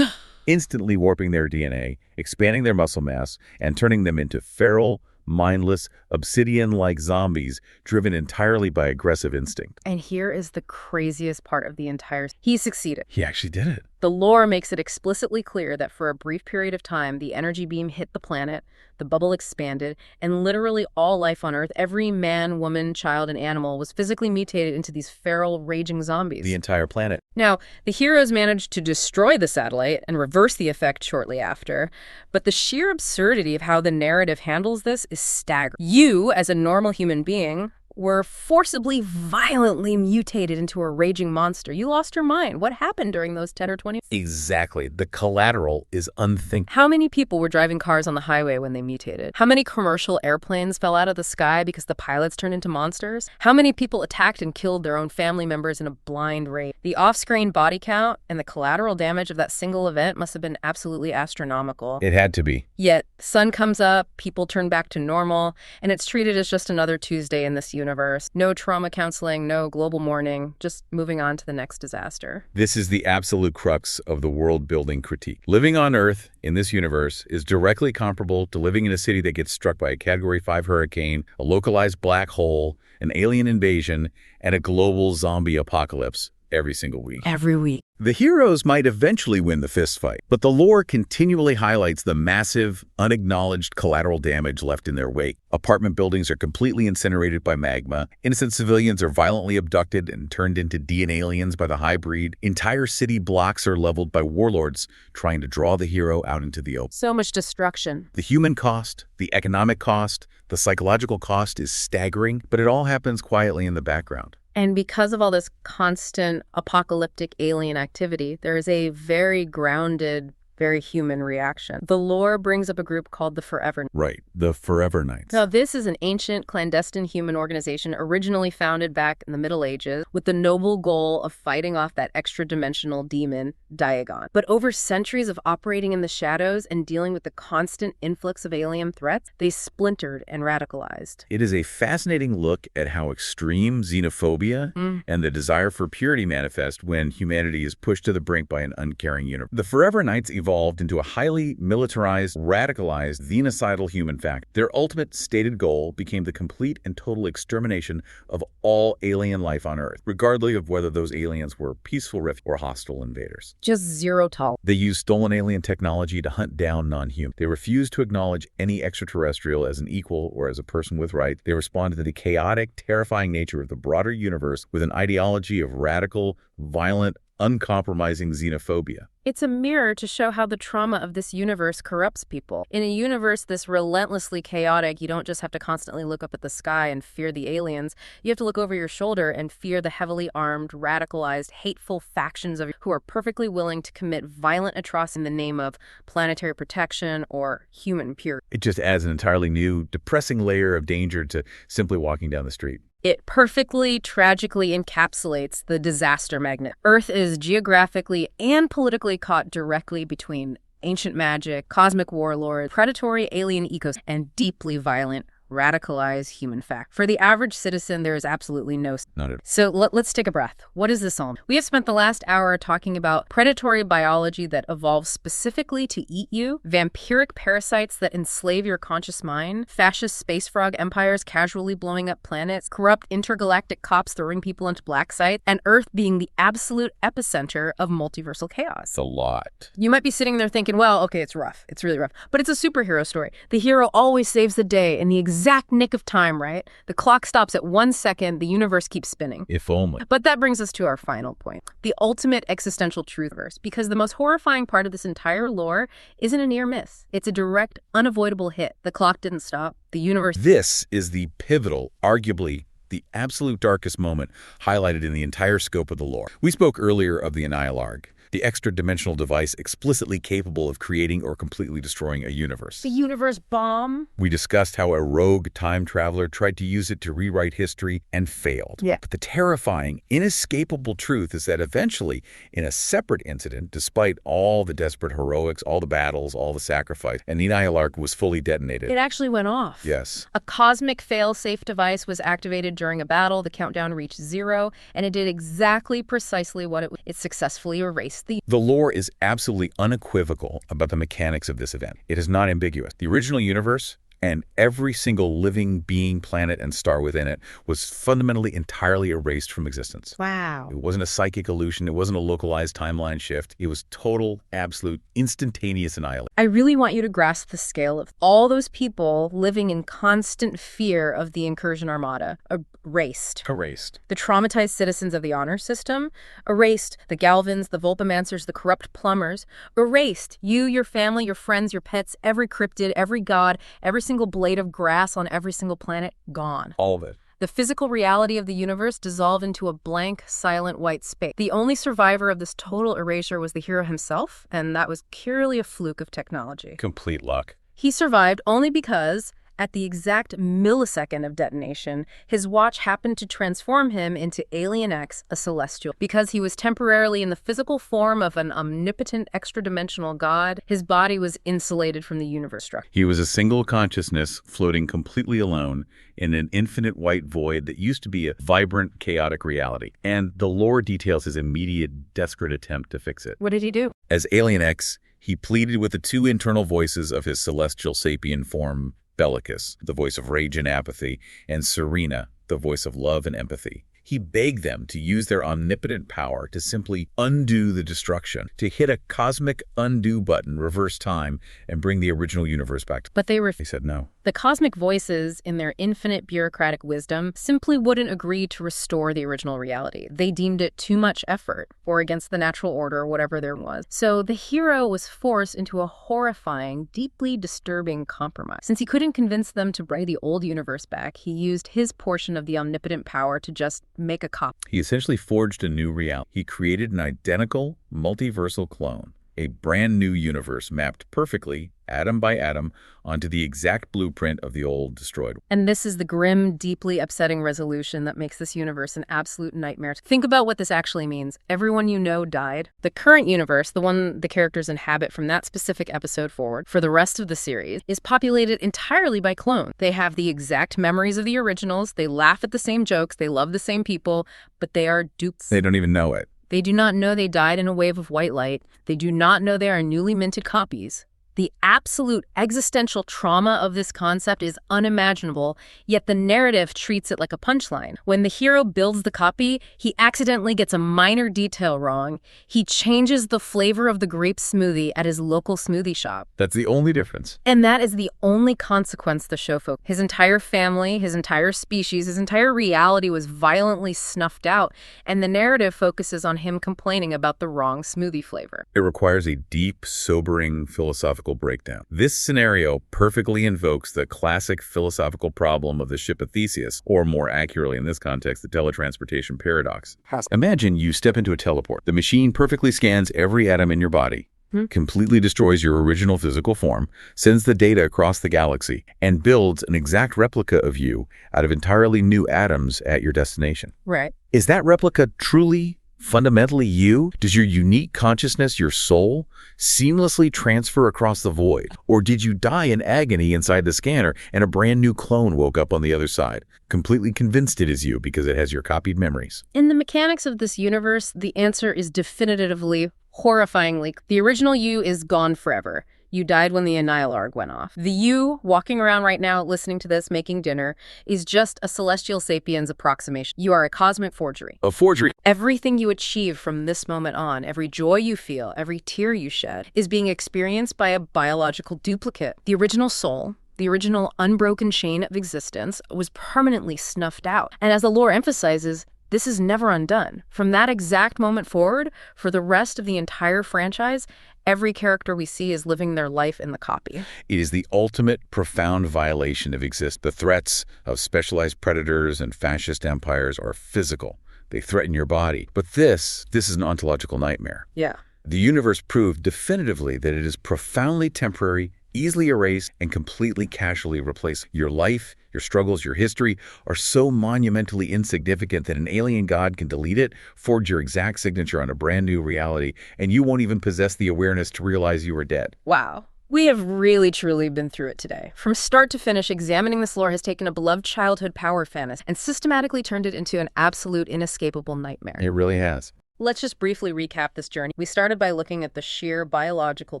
instantly warping their DNA, expanding their muscle mass, and turning them into feral, mindless, obsidian-like zombies driven entirely by aggressive instinct. And here is the craziest part of the entire... He succeeded. He actually did it. The lore makes it explicitly clear that for a brief period of time, the energy beam hit the planet, the bubble expanded, and literally all life on Earth, every man, woman, child, and animal was physically mutated into these feral, raging zombies. The entire planet. Now, the heroes managed to destroy the satellite and reverse the effect shortly after, but the sheer absurdity of how the narrative handles this is staggering. You, as a normal human being, were forcibly, violently mutated into a raging monster. You lost your mind. What happened during those 10 or 20? Exactly. The collateral is unthinkable. How many people were driving cars on the highway when they mutated? How many commercial airplanes fell out of the sky because the pilots turned into monsters? How many people attacked and killed their own family members in a blind rage? The off-screen body count and the collateral damage of that single event must have been absolutely astronomical. It had to be. Yet, sun comes up, people turn back to normal, and it's treated as just another Tuesday in this universe. No trauma counseling, no global mourning, just moving on to the next disaster. This is the absolute crux of the world-building critique. Living on Earth in this universe is directly comparable to living in a city that gets struck by a Category 5 hurricane, a localized black hole, an alien invasion, and a global zombie apocalypse, every single week. Every week. The heroes might eventually win the fistfight, but the lore continually highlights the massive, unacknowledged collateral damage left in their wake. Apartment buildings are completely incinerated by magma. Innocent civilians are violently abducted and turned into aliens by the high breed. Entire city blocks are leveled by warlords trying to draw the hero out into the open. So much destruction. The human cost, the economic cost, the psychological cost is staggering, but it all happens quietly in the background. And because of all this constant apocalyptic alien activity, there is a very grounded, very human reaction. The lore brings up a group called the Forever Knights. Right, the Forever Knights. Now, this is an ancient, clandestine human organization originally founded back in the Middle Ages with the noble goal of fighting off that extra-dimensional demon, Diagon. But over centuries of operating in the shadows and dealing with the constant influx of alien threats, they splintered and radicalized. It is a fascinating look at how extreme xenophobia and the desire for purity manifest when humanity is pushed to the brink by an uncaring universe. The Forever Knights evolved into a highly militarized, radicalized, xenocidal human faction. Their ultimate stated goal became the complete and total extermination of all alien life on Earth, regardless of whether those aliens were peaceful refugees or hostile invaders. Just zero tolerance. They used stolen alien technology to hunt down non-human. They refused to acknowledge any extraterrestrial as an equal or as a person with rights. They responded to the chaotic, terrifying nature of the broader universe with an ideology of radical, violent, uncompromising xenophobia. It's a mirror to show how the trauma of this universe corrupts people. In a universe this relentlessly chaotic, you don't just have to constantly look up at the sky and fear the aliens. You have to look over your shoulder and fear the heavily armed, radicalized, hateful factions of who are perfectly willing to commit violent atrocities in the name of planetary protection or human purity. It just adds an entirely new, depressing layer of danger to simply walking down the street. It perfectly, tragically encapsulates the disaster magnet. Earth is geographically and politically caught directly between ancient magic, cosmic warlords, predatory alien ecosystems, and deeply violent, radicalized human fact. For the average citizen, there is absolutely no... Not at all. So let's take a breath. What is this all? We have spent the last hour talking about predatory biology that evolves specifically to eat you, vampiric parasites that enslave your conscious mind, fascist space frog empires casually blowing up planets, corrupt intergalactic cops throwing people into black sites, and Earth being the absolute epicenter of multiversal chaos. It's a lot. You might be sitting there thinking, well, okay, it's rough. It's really rough. But it's a superhero story. The hero always saves the day in the exact nick of time, right? The clock stops at 1 second, the universe keeps spinning. If only. But that brings us to our final point, the ultimate existential truth verse, because the most horrifying part of this entire lore isn't a near miss. It's a direct, unavoidable hit. The clock didn't stop. The universe... This is the pivotal, arguably the absolute darkest moment highlighted in the entire scope of the lore. We spoke earlier of the Annihilarg, the extra-dimensional device explicitly capable of creating or completely destroying a universe. The universe bomb? We discussed how a rogue time traveler tried to use it to rewrite history and failed. Yeah. But the terrifying, inescapable truth is that eventually, in a separate incident, despite all the desperate heroics, all the battles, all the sacrifice, and the Annihilarg was fully detonated. It actually went off. Yes. A cosmic fail-safe device was activated during a battle. The countdown reached 0, and it did exactly precisely what it successfully erased the lore is absolutely unequivocal about the mechanics of this event. It is not ambiguous. The original universe and every single living being, planet, and star within it was fundamentally entirely erased from existence. Wow. It wasn't a psychic illusion. It wasn't a localized timeline shift. It was total, absolute, instantaneous annihilation. I really want you to grasp the scale of all those people living in constant fear of the incursion armada. Erased. Erased. The traumatized citizens of the honor system. Erased. The Galvans, the Volpomancers, the corrupt plumbers. Erased. You, your family, your friends, your pets, every cryptid, every god, every single blade of grass on every single planet, gone. All of it. The physical reality of the universe dissolved into a blank, silent white space. The only survivor of this total erasure was the hero himself, and that was purely a fluke of technology. Complete luck. He survived only because, at the exact millisecond of detonation, his watch happened to transform him into Alien X, a celestial. Because he was temporarily in the physical form of an omnipotent extra-dimensional god, his body was insulated from the universe structure. He was a single consciousness floating completely alone in an infinite white void that used to be a vibrant, chaotic reality. And the lore details his immediate, desperate attempt to fix it. What did he do? As Alien X, he pleaded with the two internal voices of his celestial sapien form, Vilgax, the voice of rage and apathy, and Serena, the voice of love and empathy. He begged them to use their omnipotent power to simply undo the destruction, to hit a cosmic undo button, reverse time, and bring the original universe back. But they said no. The cosmic voices, in their infinite bureaucratic wisdom, simply wouldn't agree to restore the original reality. They deemed it too much effort, or against the natural order, or whatever there was. So the hero was forced into a horrifying, deeply disturbing compromise. Since he couldn't convince them to bring the old universe back, he used his portion of the omnipotent power to just make a copy. He essentially forged a new reality. He created an identical, multiversal clone, a brand new universe mapped perfectly, atom by atom, onto the exact blueprint of the old destroyed. And this is the grim, deeply upsetting resolution that makes this universe an absolute nightmare. Think about what this actually means. Everyone you know died. The current universe, the one the characters inhabit from that specific episode forward, for the rest of the series, is populated entirely by clones. They have the exact memories of the originals, they laugh at the same jokes, they love the same people, but they are dupes. They don't even know it. They do not know they died in a wave of white light. They do not know they are newly minted copies. The absolute existential trauma of this concept is unimaginable, yet the narrative treats it like a punchline. When the hero builds the copy, he accidentally gets a minor detail wrong. He changes the flavor of the grape smoothie at his local smoothie shop. That's the only difference. And that is the only consequence the show focuses. His entire family, his entire species, his entire reality was violently snuffed out, and the narrative focuses on him complaining about the wrong smoothie flavor. It requires a deep, sobering philosophical breakdown. This scenario perfectly invokes the classic philosophical problem of the ship of Theseus, or more accurately in this context, the teletransportation paradox. Imagine you step into a teleport. The machine perfectly scans every atom in your body, completely destroys your original physical form, sends the data across the galaxy, and builds an exact replica of you out of entirely new atoms at your destination. Right. Is that replica truly fundamentally you? Does your unique consciousness, your soul, seamlessly transfer across the void? Or did you die in agony inside the scanner and a brand new clone woke up on the other side, completely convinced it is you because it has your copied memories? In the mechanics of this universe, the answer is definitively, horrifyingly, the original you is gone forever. You died when the annihilation went off. The you, walking around right now, listening to this, making dinner, is just a celestial sapiens approximation. You are a cosmic forgery. A forgery. Everything you achieve from this moment on, every joy you feel, every tear you shed, is being experienced by a biological duplicate. The original soul, the original unbroken chain of existence, was permanently snuffed out. And as the lore emphasizes, this is never undone. From that exact moment forward, for the rest of the entire franchise, every character we see is living their life in the copy. It is the ultimate profound violation of existence. The threats of specialized predators and fascist empires are physical. They threaten your body. But this is an ontological nightmare. Yeah. The universe proved definitively that it is profoundly temporary, easily erased, and completely casually replaced. Your life, your struggles, your history are so monumentally insignificant that an alien god can delete it, forge your exact signature on a brand new reality, and you won't even possess the awareness to realize you are dead. Wow. We have really, truly been through it today. From start to finish, examining this lore has taken a beloved childhood power fantasy and systematically turned it into an absolute inescapable nightmare. It really has. Let's just briefly recap this journey. We started by looking at the sheer biological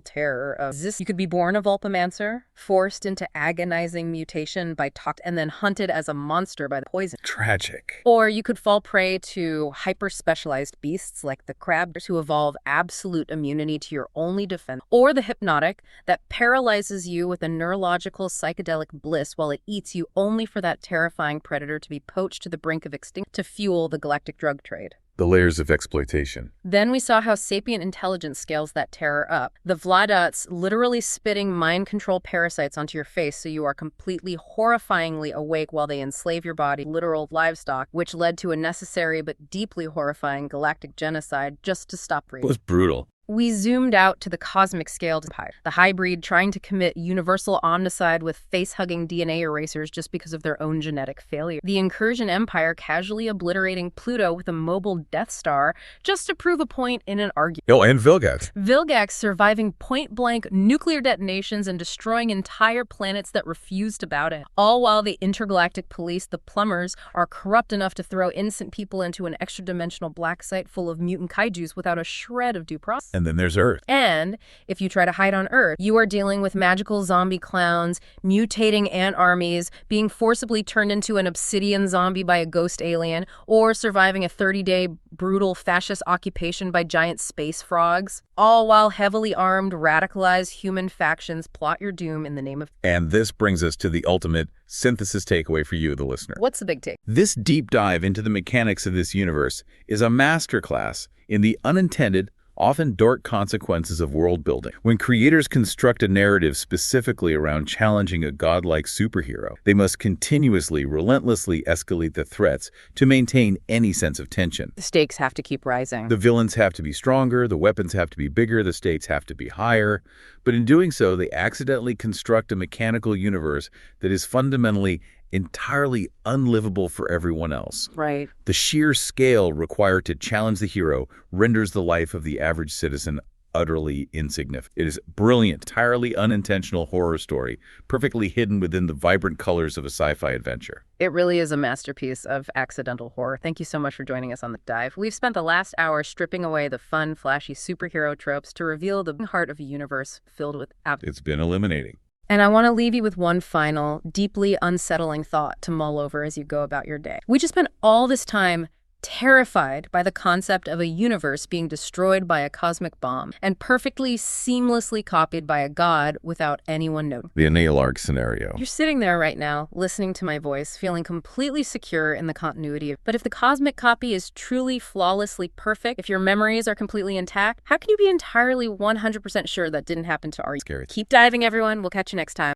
terror of this. You could be born a Vulpamancer, forced into agonizing mutation by tox, and then hunted as a monster by the poison. Tragic. Or you could fall prey to hyper-specialized beasts like the crabs who evolve absolute immunity to your only defense. Or the hypnotic that paralyzes you with a neurological psychedelic bliss while it eats you only for that terrifying predator to be poached to the brink of extinction to fuel the galactic drug trade. The layers of exploitation. Then we saw how sapient intelligence scales that terror up. The Vladats literally spitting mind control parasites onto your face so you are completely horrifyingly awake while they enslave your body, literal livestock, which led to a necessary but deeply horrifying galactic genocide just to stop breeding. It was brutal. We zoomed out to the cosmic scale empire, the hybrid trying to commit universal omnicide with face-hugging DNA erasers just because of their own genetic failure. The incursion empire casually obliterating Pluto with a mobile Death Star just to prove a point in an argument. Oh, and Vilgax. Vilgax surviving point-blank nuclear detonations and destroying entire planets that refuse to bow to him. All while the intergalactic police, the plumbers, are corrupt enough to throw innocent people into an extra-dimensional black site full of mutant kaijus without a shred of due process. And then there's Earth. And if you try to hide on Earth, you are dealing with magical zombie clowns, mutating ant armies, being forcibly turned into an obsidian zombie by a ghost alien, or surviving a 30-day brutal fascist occupation by giant space frogs, all while heavily armed, radicalized human factions plot your doom in the name of... And this brings us to the ultimate synthesis takeaway for you, the listener. What's the big take? This deep dive into the mechanics of this universe is a masterclass in the unintended, often dark consequences of world building. When creators construct a narrative specifically around challenging a godlike superhero, they must continuously, relentlessly escalate the threats to maintain any sense of tension. The stakes have to keep rising. The villains have to be stronger, the weapons have to be bigger, the stakes have to be higher. But in doing so, they accidentally construct a mechanical universe that is fundamentally entirely unlivable for everyone else. Right. The sheer scale required to challenge the hero renders the life of the average citizen utterly insignificant. It is brilliant, entirely unintentional horror story, perfectly hidden within the vibrant colors of a sci-fi adventure. It really is a masterpiece of accidental horror. Thank you so much for joining us on The Dive. We've spent the last hour stripping away the fun, flashy superhero tropes to reveal the heart of a universe filled with... It's been illuminating. And I want to leave you with one final, deeply unsettling thought to mull over as you go about your day. We just spent all this time terrified by the concept of a universe being destroyed by a cosmic bomb and perfectly seamlessly copied by a god without anyone noticing. The annihilation scenario. You're sitting there right now, listening to my voice, feeling completely secure in the continuity. But if the cosmic copy is truly flawlessly perfect, if your memories are completely intact, how can you be entirely 100% sure that didn't happen to our... Scary. Keep diving, everyone. We'll catch you next time.